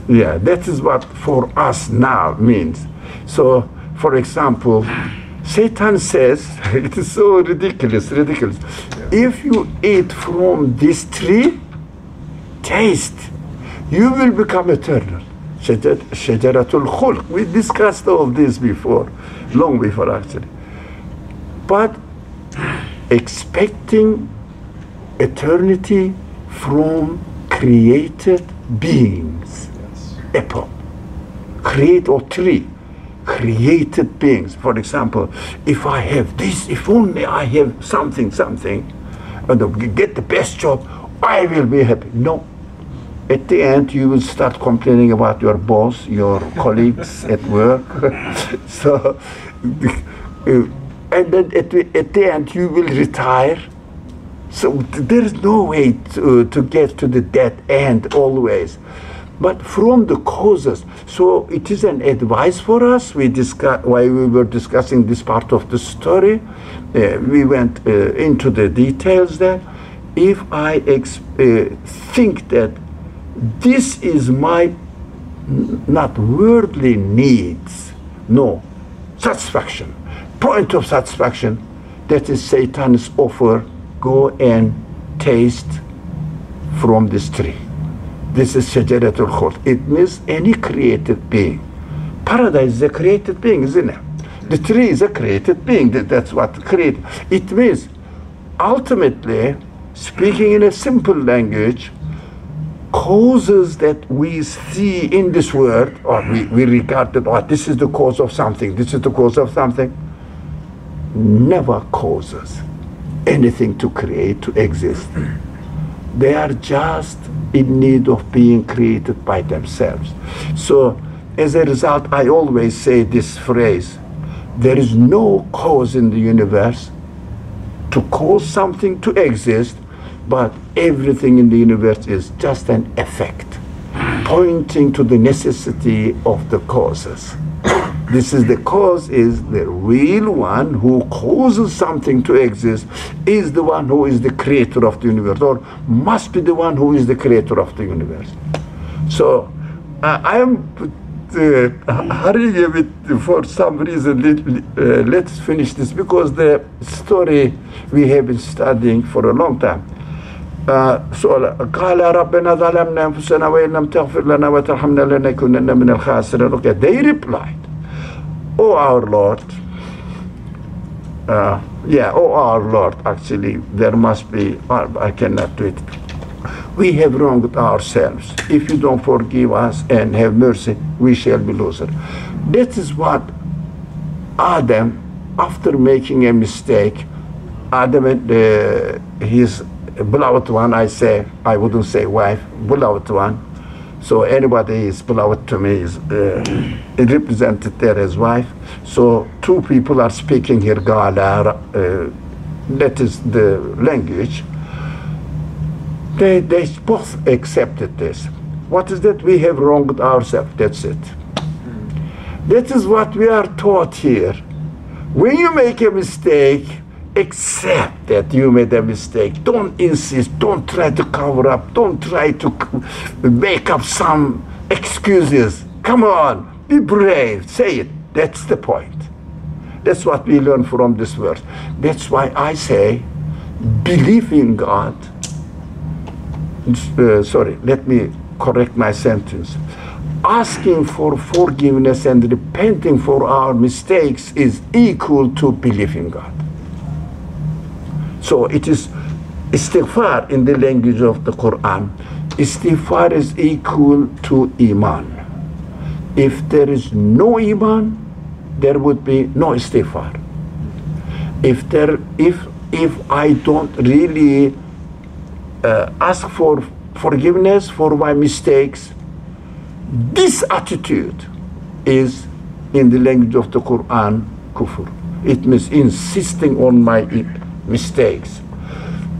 Yeah, that is what for us now means. So, for example, Satan says, it is so ridiculous. Yeah. If you eat from this tree, taste, you will become eternal. Shajaratul khulq. We discussed all this before, long before actually. But expecting eternity from created beings. Yes. Apple, create or tree, created beings. For example, if I have this, if only I have something, and get the best job, I will be happy. No. At the end, you will start complaining about your boss, your colleagues at work. So, and then at the end, you will retire. So there is no way to get to the dead end always. But from the causes, so it is an advice for us. While we were discussing this part of the story, we went into the details there. If I think that this is my not worldly needs, no, satisfaction, point of satisfaction, that is Satan's offer, go and taste from this tree. This is Shajaratul Khuld. It means any created being. Paradise is a created being, isn't it? The tree is a created being. That's what created. It means, ultimately, speaking in a simple language, causes that we see in this world, or we regard that, this is the cause of something, this is the cause of something, never causes anything to create, to exist. They are just in need of being created by themselves. So, as a result, I always say this phrase, there is no cause in the universe to cause something to exist, but everything in the universe is just an effect, pointing to the necessity of the causes. This is the cause, is the real one who causes something to exist, is the one who is the creator of the universe, or must be the one who is the creator of the universe. So I am hurrying a bit for some reason. Let's finish this, because the story we have been studying for a long time. قال ربنا ظلمنا أنفسنا وإن لم تغفر لنا وترحمنا لنكونن من الخاسرين. Okay, they replied, "Oh our Lord, oh our Lord, actually there must be, I cannot do it. We have wronged ourselves. If you don't forgive us and have mercy, we shall be losers." That is what Adam, after making a mistake, Adam and his beloved one, I wouldn't say wife, beloved one. So anybody is beloved to me is represented there as wife. So two people are speaking here, Gala, that is the language. They both accepted this. What is that? We have wronged ourselves. That's it. That is what we are taught here. When you make a mistake, accept that you made a mistake. Don't insist. Don't try to cover up. Don't try to make up some excuses. Come on, be brave. Say it. That's the point. That's what we learn from this verse. That's why I say, believe in God. Sorry, let me correct my sentence. Asking for forgiveness and repenting for our mistakes is equal to believing God. So it is istighfar in the language of the Qur'an. Istighfar is equal to iman. If there is no iman, there would be no istighfar. If I don't really ask for forgiveness for my mistakes, this attitude is, in the language of the Quran, kufr. It means insisting on my mistakes.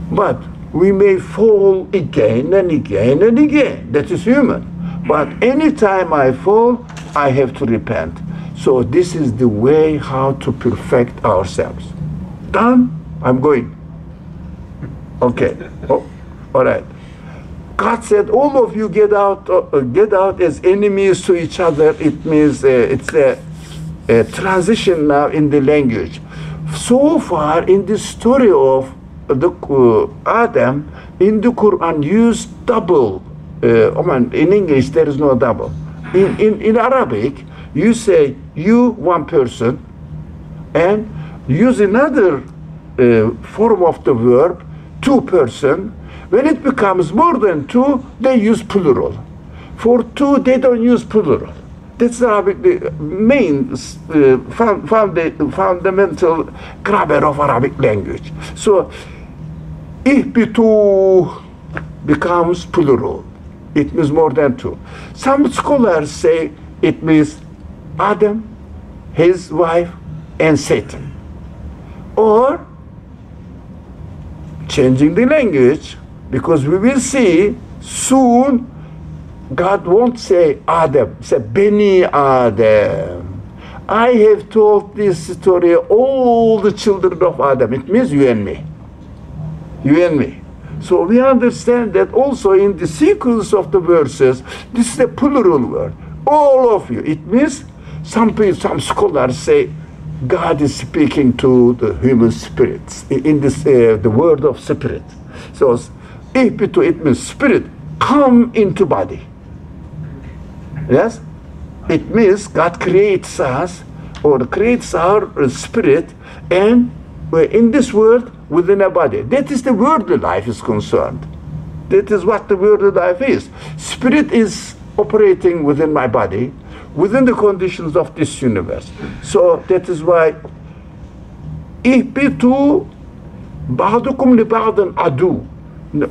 But we may fall again and again and again. That is human. But anytime I fall, I have to repent. So this is the way how to perfect ourselves. Done? I'm going. Okay. Oh, all right. God said, all of you get out as enemies to each other. It means it's a transition now in the language. So far in the story of the Adam, in the Quran used double. In English there is no double. In Arabic, you say you, one person, and use another form of the verb, two person. When it becomes more than two, they use plural. For two, they don't use plural. That's the main fundamental grammar of Arabic language. So, ihbitu becomes plural. It means more than two. Some scholars say it means Adam, his wife, and Satan. Or, changing the language, because we will see soon God won't say Adam, say Beni Adam. I have told this story all the children of Adam. It means you and me. You and me. So we understand that also in the sequence of the verses, this is a plural word. All of you. It means some scholars say God is speaking to the human spirits in this the word of spirit. So it means spirit come into body. Yes, it means God creates us or creates our spirit, and in this world within a body. That is the worldly life is concerned. That is what the worldly life is. Spirit is operating within my body, within the conditions of this universe. So that is why ihbitu ba'dukum li ba'din adu.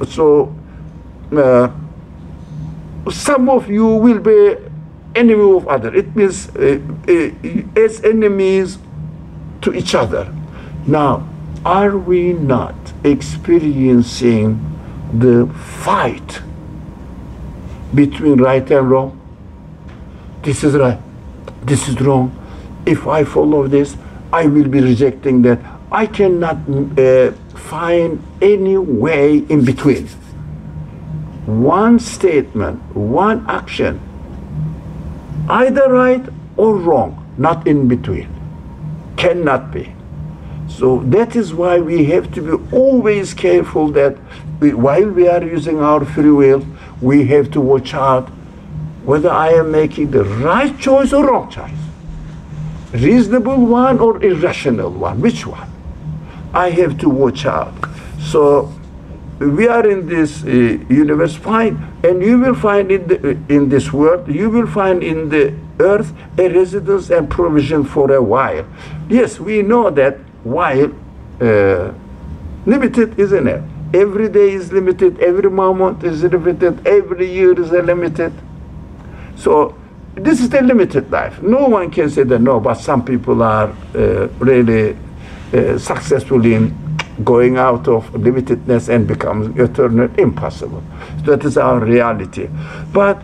So some of you will be enemy of other. It means as enemies to each other. Now, are we not experiencing the fight between right and wrong? This is right, this is wrong. If I follow this, I will be rejecting that. I cannot find any way in between. One statement, one action, either right or wrong, not in between. Cannot be. So that is why we have to be always careful that while we are using our free will, we have to watch out whether I am making the right choice or wrong choice. Reasonable one or irrational one, which one? I have to watch out. So we are in this universe, fine, and you will find in this world, you will find in the earth a residence and provision for a while. Yes, we know that while limited, isn't it? Every day is limited, every moment is limited, every year is limited. So this is the limited life. No one can say that no, but some people are really successful in going out of limitedness and becomes eternal. Impossible. That is our reality. But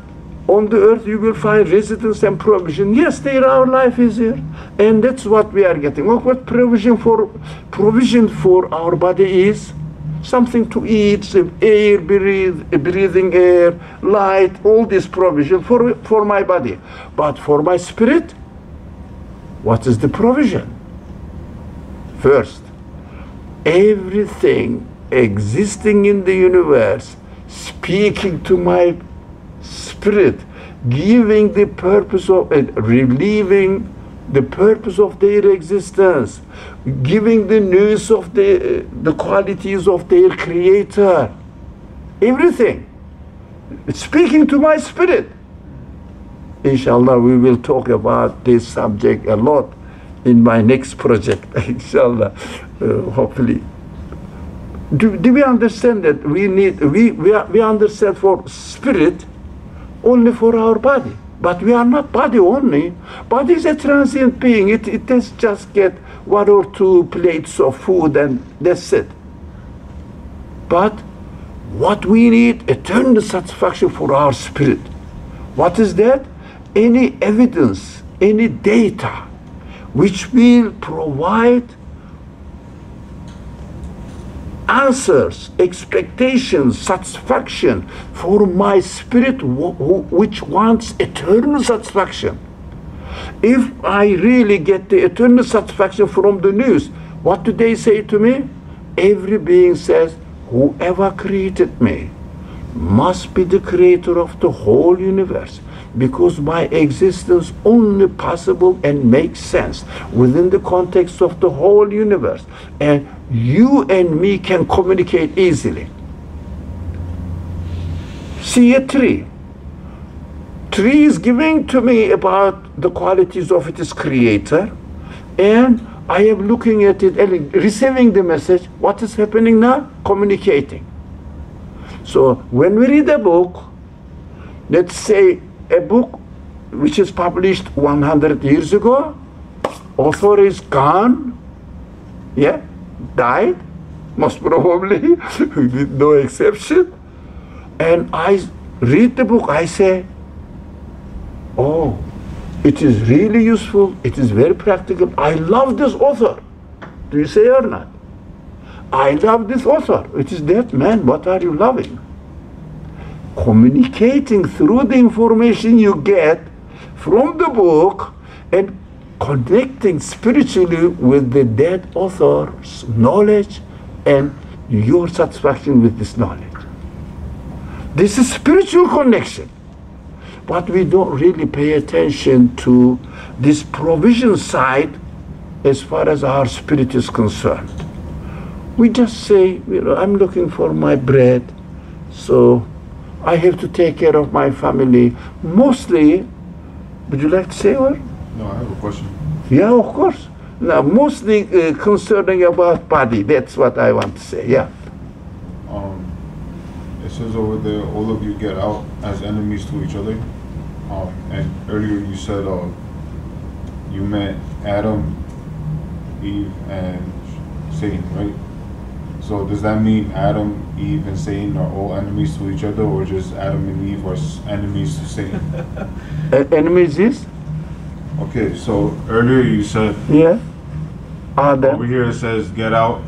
on the earth you will find residence and provision. Yes, there our life is here, and that's what we are getting. What provision for our body is? Something to eat, air, breathing air, light, all this provision for my body. But for my spirit, what is the provision? First, everything existing in the universe, speaking to my spirit, giving the purpose of it, relieving the purpose of their existence, giving the news of the qualities of their creator, everything, speaking to my spirit. Inshallah, we will talk about this subject a lot in my next project, inshallah, hopefully. Do we understand that we understand for spirit only for our body? But we are not body only. Body is a transient being. It does just get 1 or 2 plates of food and that's it. But what we need, eternal satisfaction for our spirit. What is that? Any evidence, any data which will provide answers, expectations, satisfaction for my spirit which wants eternal satisfaction. If I really get the eternal satisfaction from the news, what do they say to me? Every being says, whoever created me must be the creator of the whole universe, because my existence only possible and makes sense within the context of the whole universe, and you and me can communicate easily. See a tree. Tree is giving to me about the qualities of its creator, and I am looking at it and receiving the message. What is happening now? Communicating. So when we read a book, let's say a book which is published 100 years ago, author is gone, yeah, died, most probably, with no exception, and I read the book, I say, oh, it is really useful, it is very practical, I love this author. Do you say or not? I love this author. It is that man, what are you loving? Communicating through the information you get from the book and connecting spiritually with the dead author's knowledge and your satisfaction with this knowledge. This is spiritual connection. But we don't really pay attention to this provision side as far as our spirit is concerned. We just say, I'm looking for my bread, so I have to take care of my family. Mostly, would you like to say what? No, I have a question. Yeah, of course. Now, mostly concerning about body. That's what I want to say, yeah. It says over there, all of you get out as enemies to each other. And earlier you said you met Adam Eve, and Satan, right? So does that mean Adam, Eve, and Satan are all enemies to each other, or just Adam and Eve are enemies to Satan? Enemies is? Okay, so earlier you said, Yeah. over Adam, here it says get out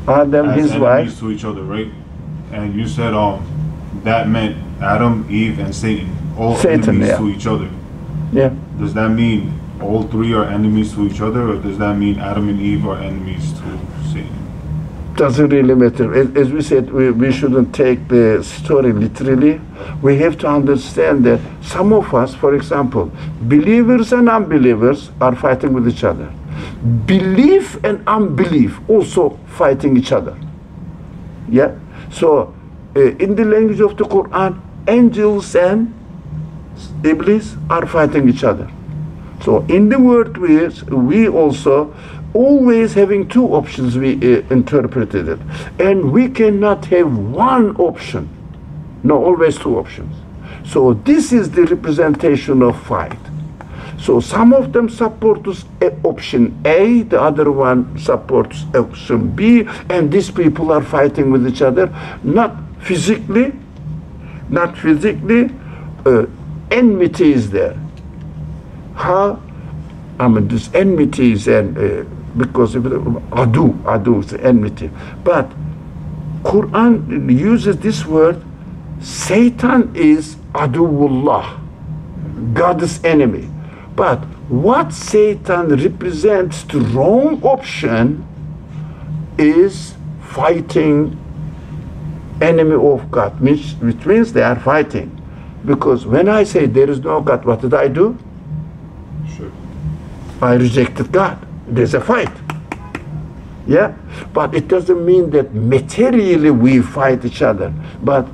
Adam, as his enemies wife. to each other, right? And you said that meant Adam, Eve, and Satan, all Satan, enemies yeah. to each other. Yeah. Does that mean all three are enemies to each other, or does that mean Adam and Eve are enemies to Satan? Doesn't really matter. As we said, we shouldn't take the story literally. We have to understand that some of us, for example, believers and unbelievers are fighting with each other. Belief and unbelief also fighting each other. Yeah. So, in the language of the Quran, angels and Iblis are fighting each other. So, in the word we also always having two options, we interpreted it. And we cannot have one option. No, always two options. So this is the representation of fight. So some of them support option A, the other one supports option B, and these people are fighting with each other, not physically, enmity is there. How? I mean, this enmity is because adu is enmity. But Quran uses this word, Satan is aduwullah, God's enemy. But what Satan represents, the wrong option, is fighting enemy of God, which means they are fighting. Because when I say there is no God, what did I do? Sure. I rejected God. There's a fight. Yeah? But it doesn't mean that materially we fight each other. But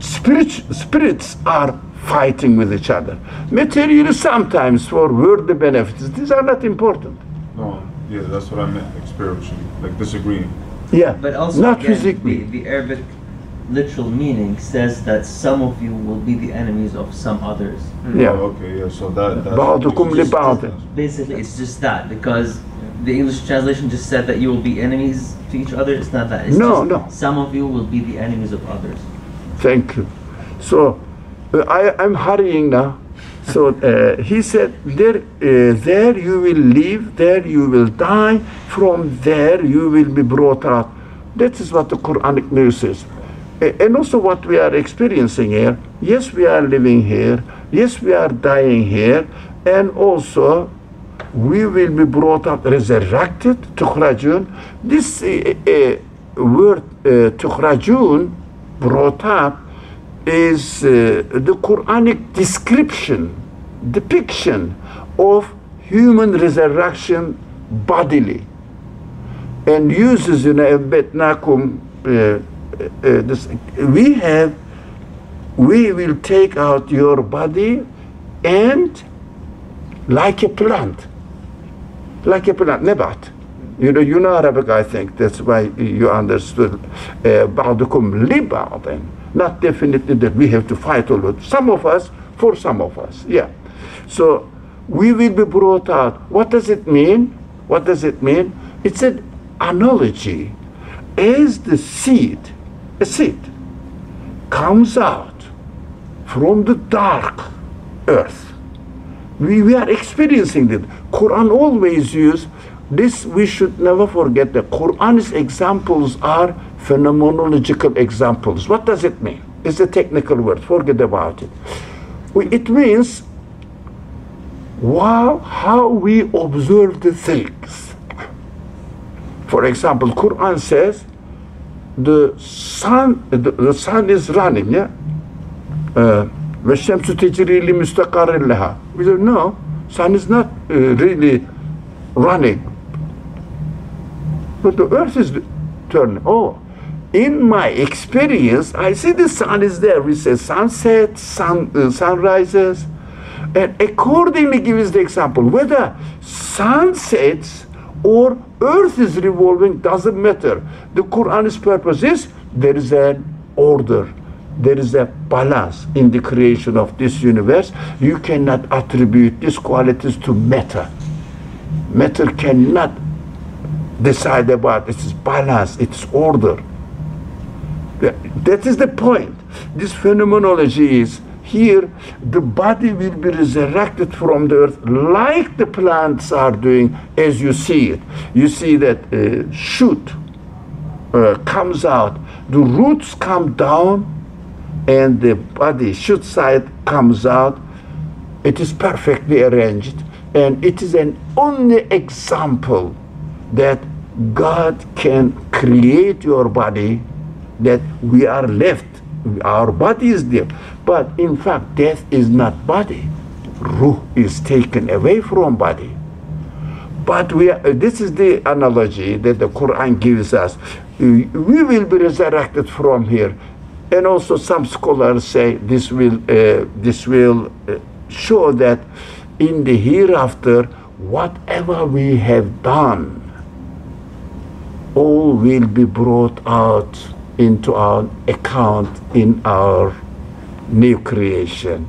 spirits are fighting with each other. Materially sometimes for worldly benefits. These are not important. No, yeah, that's what I meant, like spiritually, like disagreeing. Yeah. But also, not again, physically. the Arabic literal meaning says that some of you will be the enemies of some others. Yeah. Oh, okay, yeah, so that's بعضكم لبعض. Basically, it's just that, because the English translation just said that you will be enemies to each other. It's not that. It's No, just no. Some of you will be the enemies of others. Thank you. So I'm hurrying now. So he said, there you will live, there you will die, from there you will be brought out. That is what the Quranic news says. And also what we are experiencing here, yes, we are living here, yes, we are dying here, and also we will be brought up, resurrected, tukhrajun. This word tukhrajun, brought up, is the Quranic depiction of human resurrection bodily, and uses betnakum. This, we will take out your body and like a plant, nebat. You know Arabic, I think. That's why you understood بعضكم لبعض. Not definitely that we have to fight all of it. Some of us, for some of us, yeah. So we will be brought out. What does it mean? What does it mean? It's an analogy. As the seed, a seed, comes out from the dark earth. We are experiencing that. Quran always use this. We should never forget that Quran's examples are phenomenological examples. What does it mean? It's a technical word. Forget about it. It means how we observe the things. For example, Quran says the sun is running, yeah? وَالشَّمْسُ تَجْرِي لِمُسْتَقَرٍ لَهَا. We don't know. Sun is not really running. But the earth is turning. Oh, in my experience, I see the sun is there. We say sunset, sun rises. And accordingly gives the example. Whether sun sets or earth is revolving doesn't matter. The Quran's purpose is there is an order. There is a balance in the creation of this universe. You cannot attribute these qualities to matter. Matter cannot decide about its balance, its order. That is the point. This phenomenology is here, the body will be resurrected from the earth like the plants are doing as you see it. You see that shoot comes out, the roots come down, and the body, shoot side comes out. It is perfectly arranged, and it is an only example that God can create your body, that we are left, our body is there. But in fact, death is not body. Ruh is taken away from body. But this is the analogy that the Qur'an gives us. We will be resurrected from here. And also some scholars say this will show that in the hereafter, whatever we have done, all will be brought out into our account in our new creation.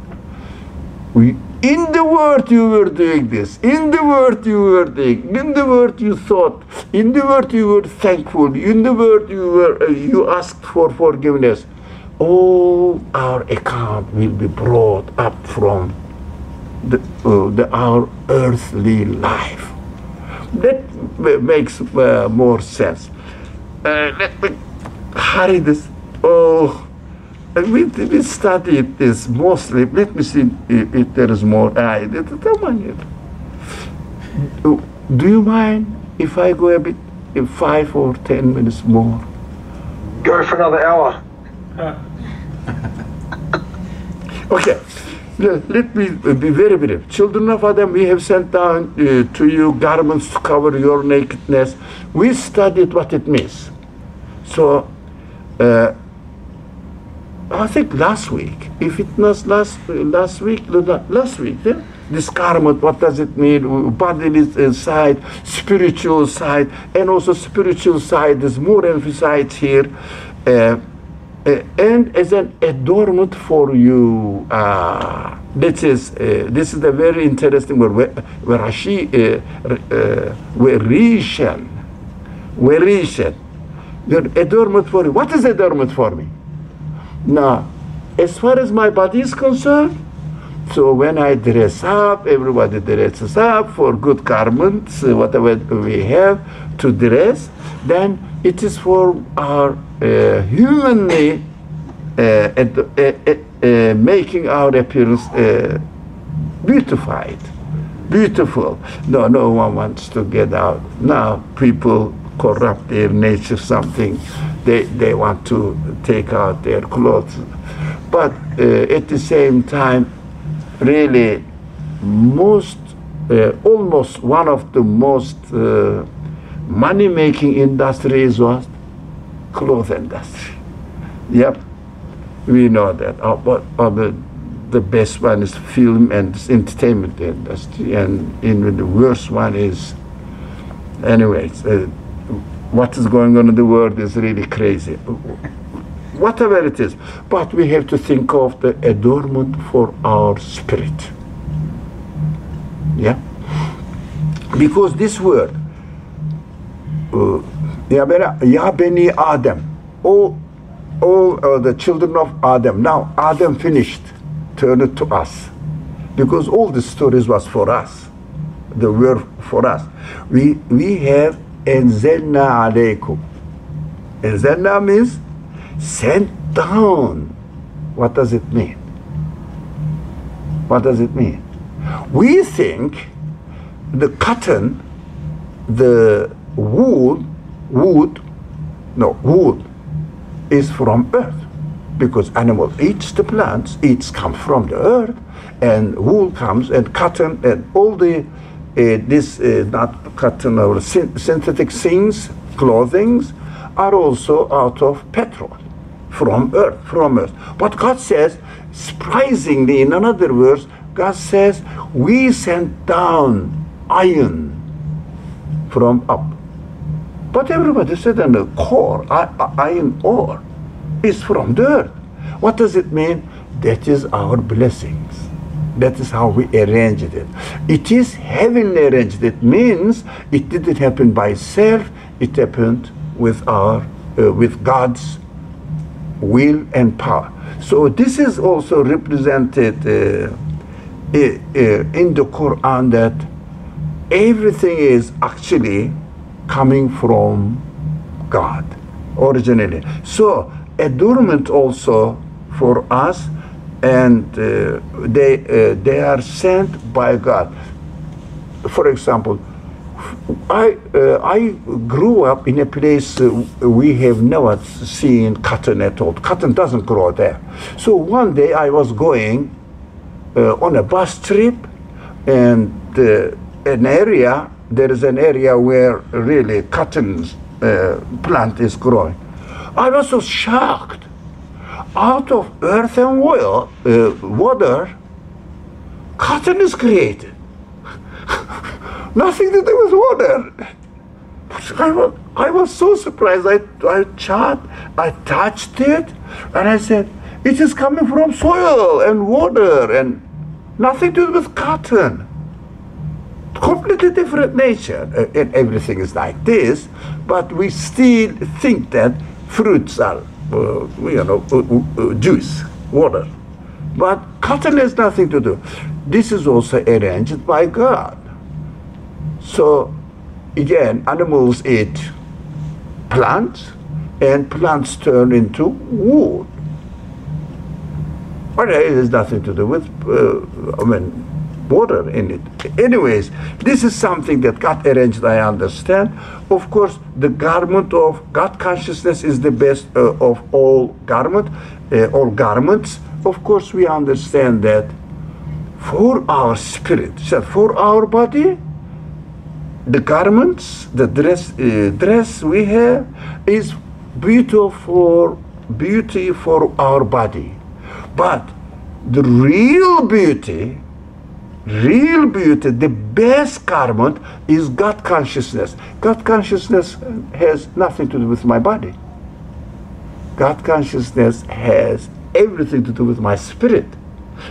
In the world you were doing this, in the world you were doing, in the world you thought, in the world you were thankful, in the world you asked for forgiveness. All our account will be brought up from our earthly life. That makes more sense. Let me hurry this. We studied this mostly. Let me see if there is more. Do you mind if I go a bit, 5 or 10 minutes more? Go for another hour. Okay, let me be very brief. Children of Adam, we have sent down to you garments to cover your nakedness. We studied what it means. So, I think last week, if it was last week, yeah? This garment, what does it mean? Bodily side, spiritual side, and also spiritual side is more emphasized here. And as an adornment for you. This is a very interesting word. Adornment for you. What is adornment for me? Now, as far as my body is concerned, so when I dress up, everybody dresses up for good garments, whatever we have to dress, then it is for our humanly making our appearance beautiful. No one wants to get out. Now people corrupt their nature something. They want to take out their clothes. But at the same time, really, almost one of the most money-making industries was cloth industry. Yep, we know that. But the best one is film and entertainment industry, and the worst one is, anyways, what is going on in the world is really crazy. Whatever it is, but we have to think of the adornment for our spirit. Yeah, because this word, Ya Bani Adam, all the children of Adam. Now Adam finished, turn it to us, because all the stories was for us, the word for us. We have Enzelna alaykum. Enzelna means sent down. What does it mean? What does it mean? We think the cotton, the wool is from earth, because animal eats the plants, eats come from the earth, and wool comes, and cotton, and all the not cotton or synthetic things, clothings, are also out of petrol, from earth. But God says, surprisingly, in another verse, God says, we sent down iron from up. But everybody said, and the core, iron ore, is from the earth. What does it mean? That is our blessings. That is how we arranged it. It is heavenly arranged. It means it didn't happen by itself. It happened with with God's will and power. So this is also represented in the Quran, that everything is actually coming from God originally. So adornment also for us, and they are sent by God. For example, I grew up in a place we have never seen cotton at all. Cotton doesn't grow there. So one day I was going on a bus trip, and there is an area where really cotton plant is growing. I was so shocked. Out of earth and water, cotton is created. Nothing to do with water. I was so surprised. I touched it, and I said, it is coming from soil and water, and nothing to do with cotton. Completely different nature. And everything is like this, but we still think that fruits are, juice, water. But cotton has nothing to do. This is also arranged by God. So again, animals eat plants, and plants turn into wood. But it has nothing to do with, water in it. Anyways, this is something that God arranged, I understand. Of course, the garment of God consciousness is the best of all garments. Of course, we understand that for our spirit, so for our body, the garments, the dress we have is beauty for our body. But the real beauty, the best garment is God consciousness. God consciousness has nothing to do with my body. God consciousness has everything to do with my spirit.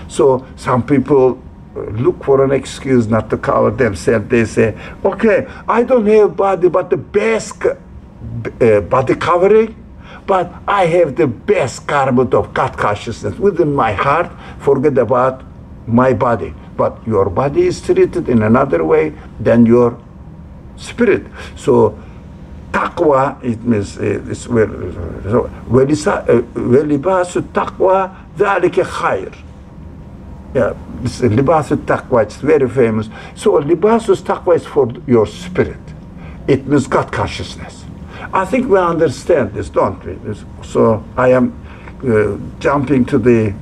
So some people look for an excuse not to cover themselves. They say, okay, I don't have body but the best body covering, but I have the best garment of God consciousness within my heart. Forget about my body. But your body is treated in another way than your spirit. So taqwa, it means وَلِبَاسُ التَّقْوَى ذَلِكَ خَيْرٌ. Yeah, this libas al-taqwa, it's very famous. So libas al-taqwa is for your spirit. It means God consciousness. I think we understand this, don't we? So I am jumping to the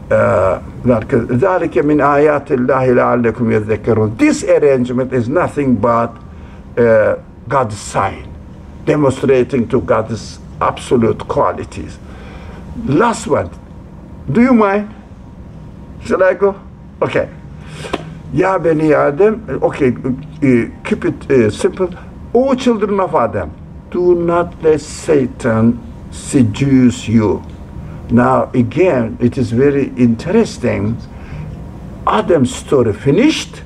ذَلِكَ مِنْ آيَاتِ اللَّهِ لَعَلَّكُمْ يَذَّكَّرُونَ. This arrangement is nothing but God's sign, demonstrating to God's absolute qualities. Last one. Do you mind? Shall I go? Okay. Ya Bani Adam, okay, keep it simple. O children of Adam, do not let Satan seduce you. Now again, it is very interesting. Adam's story finished.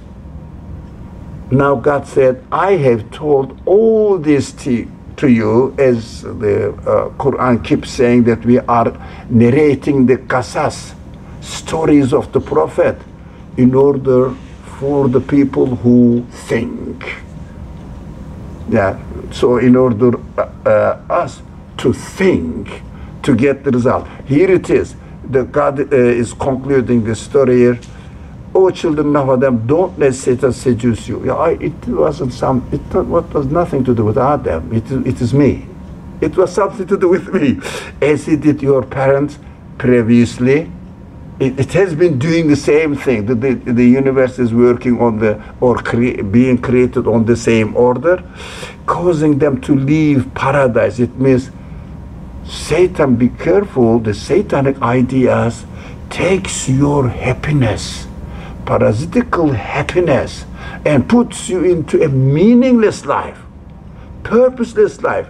Now God said, I have told all this to you, as the Quran keeps saying that we are narrating the qasas, stories of the Prophet, in order for the people who think. Yeah, so in order us to think, to get the result. Here it is. The God is concluding the story here. O children of Adam, don't let Satan seduce you. It was nothing to do with Adam. It is me. It was something to do with me, as it did your parents previously. It has been doing the same thing. The universe is working on being created on the same order, causing them to leave paradise. It means Satan, be careful. The satanic ideas takes your happiness, parasitical happiness, and puts you into a meaningless life, purposeless life.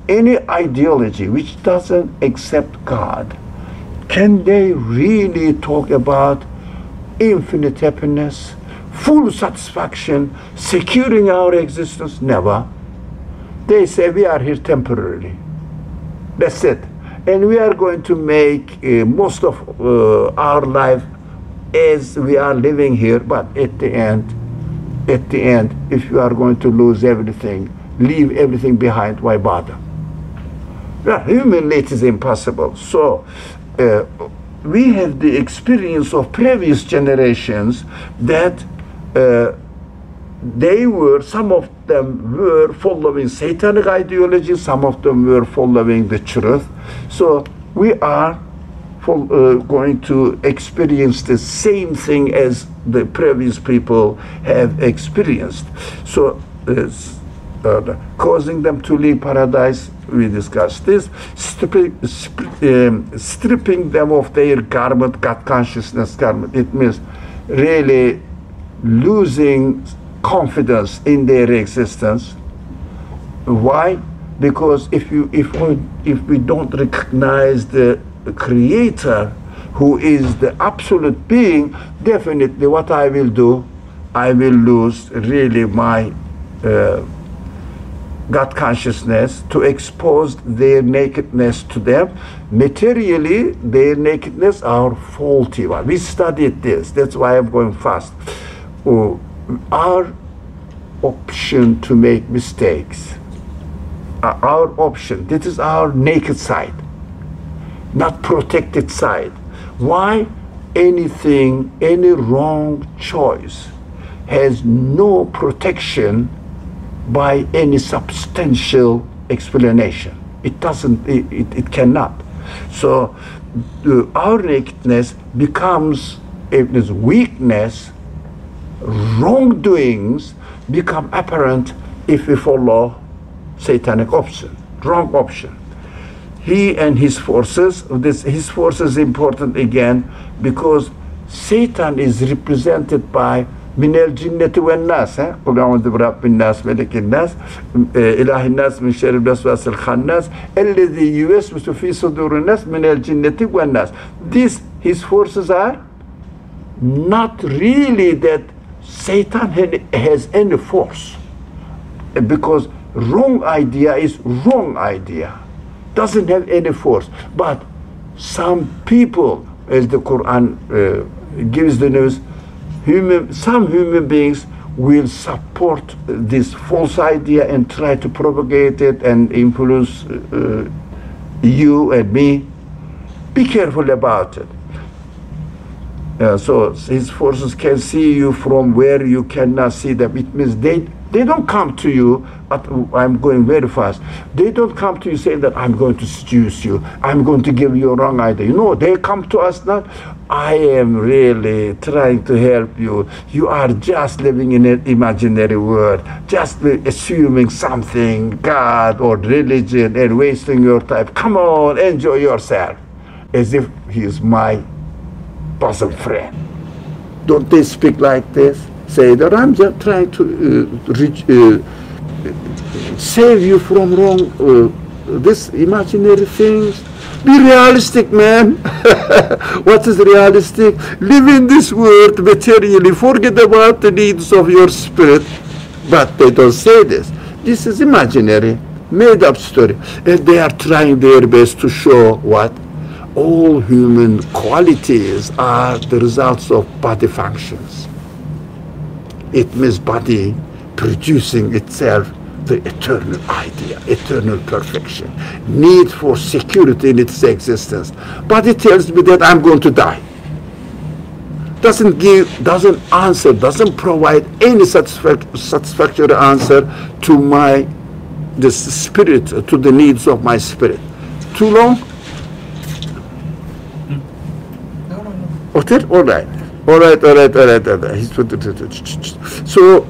Any ideology which doesn't accept God, can they really talk about infinite happiness, full satisfaction, securing our existence. Never. They say we are here temporarily. That's it. And we are going to make most of our life as we are living here, but at the end, if you are going to lose everything, leave everything behind, why bother? Well, humanly it is impossible. So we have the experience of previous generations that some of them were following satanic ideology, some of them were following the truth. So we are going to experience the same thing as the previous people have experienced. So causing them to leave paradise, we discussed this. Stripping them of their garment, God consciousness garment, it means really losing confidence in their existence. Why? Because if we don't recognize the Creator, who is the absolute being, definitely what I will do, I will lose really my God consciousness to expose their nakedness to them. Materially, their nakedness are faulty. We studied this. That's why I'm going fast. Our option to make mistakes, our option, this is our naked side, not protected side. Why? Any wrong choice has no protection by any substantial explanation. It doesn't, it cannot. So our nakedness becomes this weakness. Wrongdoings become apparent if we follow satanic option, wrong option. He and his forces, his forces is important again because Satan is represented by من الجنة والناس قل أعوذ برب الناس ملك الناس إله الناس من شر الوسواس الخناس الذي يوسوس في صدور الناس من الجنة والناس. His forces are not really that Satan has any force, because wrong idea is wrong idea, doesn't have any force. But some people, as the Qur'an gives the news, some human beings will support this false idea and try to propagate it and influence you and me. Be careful about it. So his forces can see you from where you cannot see them. It means they don't come to you. I'm going very fast. They don't come to you saying that I'm going to seduce you, I'm going to give you a wrong idea. No, they come to us not, I am really trying to help you. You are just living in an imaginary world, just assuming something, God or religion, and wasting your time. Come on, enjoy yourself. As if he is my bosom friend. Don't they speak like this? Say that I'm just trying to save you from wrong, this imaginary things. Be realistic, man. What is realistic? Live in this world materially. Forget about the needs of your spirit. But they don't say this. This is imaginary, made up story. And they are trying their best to show what? All human qualities are the results of body functions. It means body producing itself the eternal idea, eternal perfection, need for security in its existence. But it tells me that I'm going to die. Doesn't answer, doesn't provide any satisfactory answer to the spirit, to the needs of my spirit. Too long? All right. So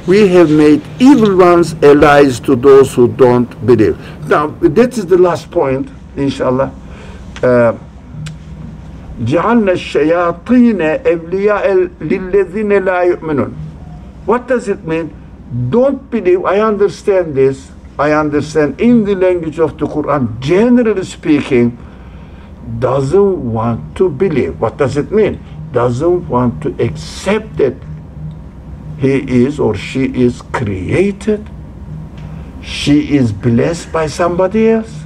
we have made evil ones allies to those who don't believe. Now, that is the last point, inshallah. جعلنا الشياطين أولياء للذين لا يؤمنون. What does it mean? Don't believe. I understand this. I understand in the language of the Quran, generally speaking, doesn't want to believe. What does it mean? doesn't want to accept that he is or she is created, she is blessed by somebody else,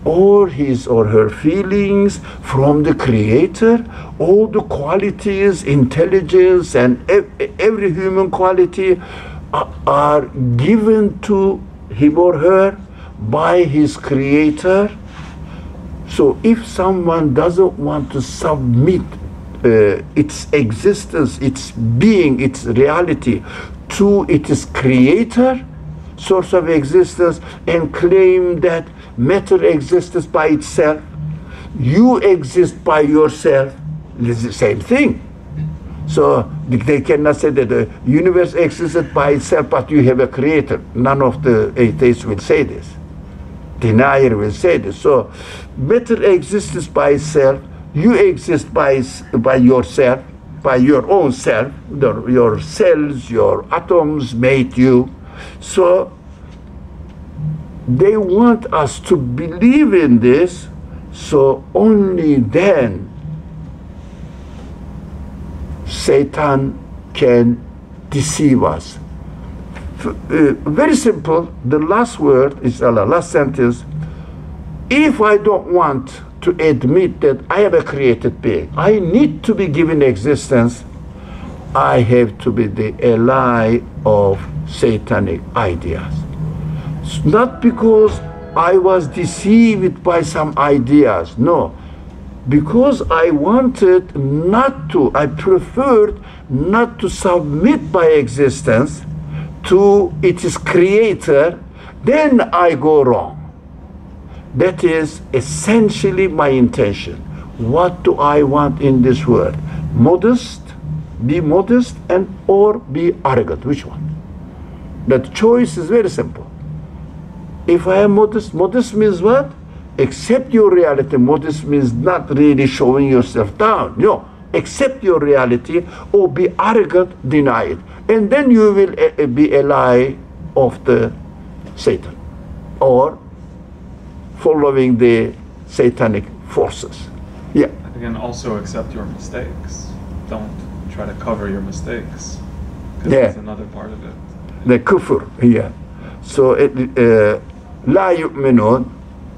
or his or her feelings from the Creator, all the qualities, intelligence, and every human quality are given to him or her by his Creator. So if someone doesn't want to submit its existence, its being, its reality to its Creator, source of existence, and claim that matter exists by itself, you exist by yourself, it's the same thing. So they cannot say that the universe exists by itself, but you have a creator. None of the atheists will say this. Denier will say this. So matter exists by itself, you exist by yourself, by your own self, your cells, your atoms made you. So they want us to believe in this, so only then Satan can deceive us. Very simple, the last word is Allah, last sentence. If I don't want to admit that I am a created being, I need to be given existence, I have to be the ally of satanic ideas. It's not because I was deceived by some ideas, no. Because I wanted not to, I preferred not to submit my existence to its creator, then I go wrong. That is essentially my intention. What do I want in this world? Modest, be modest, and or be arrogant. Which one? The choice is very simple. If I am modest, modest means what? Accept your reality. Modest means not really showing yourself down. No, accept your reality, or be arrogant, deny it. And then you will be ally of the Satan, or following the satanic forces. Yeah. Again, also accept your mistakes. Don't try to cover your mistakes, because Yeah. that's another part of it. The kufr, yeah. So la yu'minun.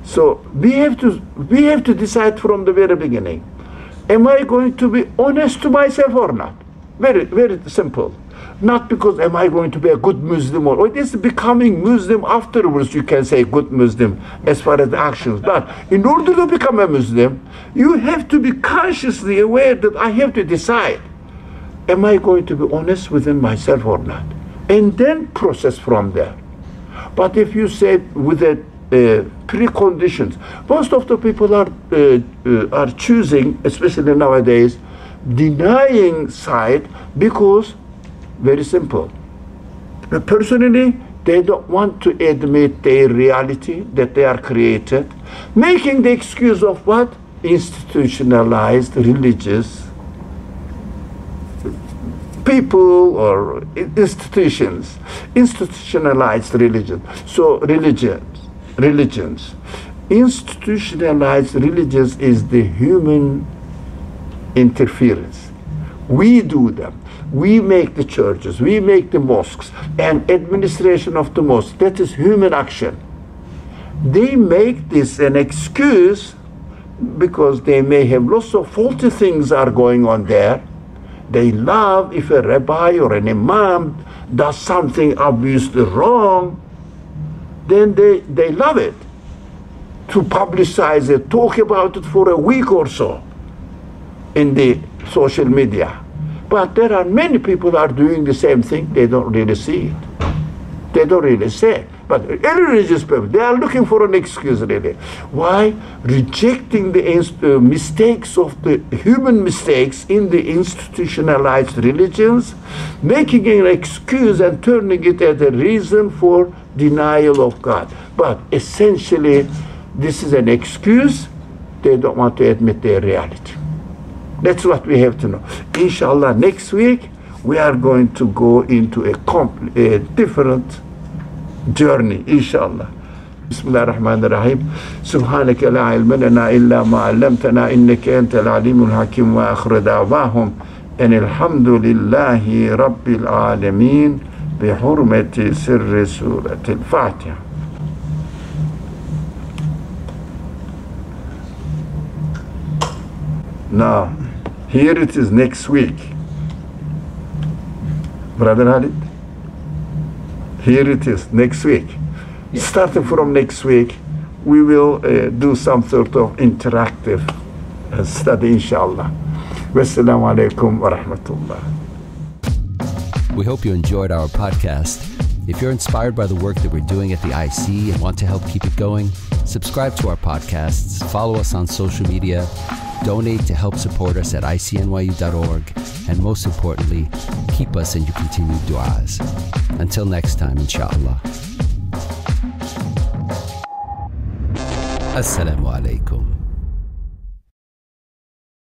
So we have to decide from the very beginning. Am I going to be honest to myself or not? Very, very simple. Not because am I going to be a good Muslim, or it is becoming Muslim afterwards you can say good Muslim as far as the actions. But in order to become a Muslim, you have to be consciously aware that I have to decide, am I going to be honest within myself or not? And then process from there. But if you say with a preconditions, most of the people are choosing, especially nowadays, denying side because very simple. Personally, they don't want to admit their reality, that they are created, making the excuse of what? Institutionalized religious people or institutions, institutionalized religion. So religions. Institutionalized religions is the human interference. We do them. We make the churches, we make the mosques, and administration of the mosque. That is human action. They make this an excuse because they may have lots of faulty things are going on there. They love if a rabbi or an imam does something obviously wrong, then they love it. To publicize it, talk about it for a week or so in the social media. But there are many people are doing the same thing. They don't really see it. They don't really say it. But any religious people, they are looking for an excuse really. Why? Rejecting the mistakes of the human mistakes in the institutionalized religions, making an excuse and turning it as a reason for denial of God. But essentially, this is an excuse. They don't want to admit their reality. That's what we have to know. Inshallah, next week, we are going to go into a different journey, inshallah. بسم الله الرحمن الرحيم سبحانك لا علم لنا إلا ما علمتنا إنك أنت العليم الحكيم وآخر دعواهم أن الحمد لله رب العالمين بحرمة سر سورة الفاتحة. Now, here it is next week. Brother Khalid, here it is next week. Yeah. Starting from next week, we will do some sort of interactive study, inshallah. Wassalamu alaikum wa rahmatullah. We hope you enjoyed our podcast. If you're inspired by the work that we're doing at the IC and want to help keep it going, subscribe to our podcasts, follow us on social media, donate to help support us at ICNYU.org, and most importantly, keep us in your continued du'as. Until next time, inshallah. Assalamu alaikum.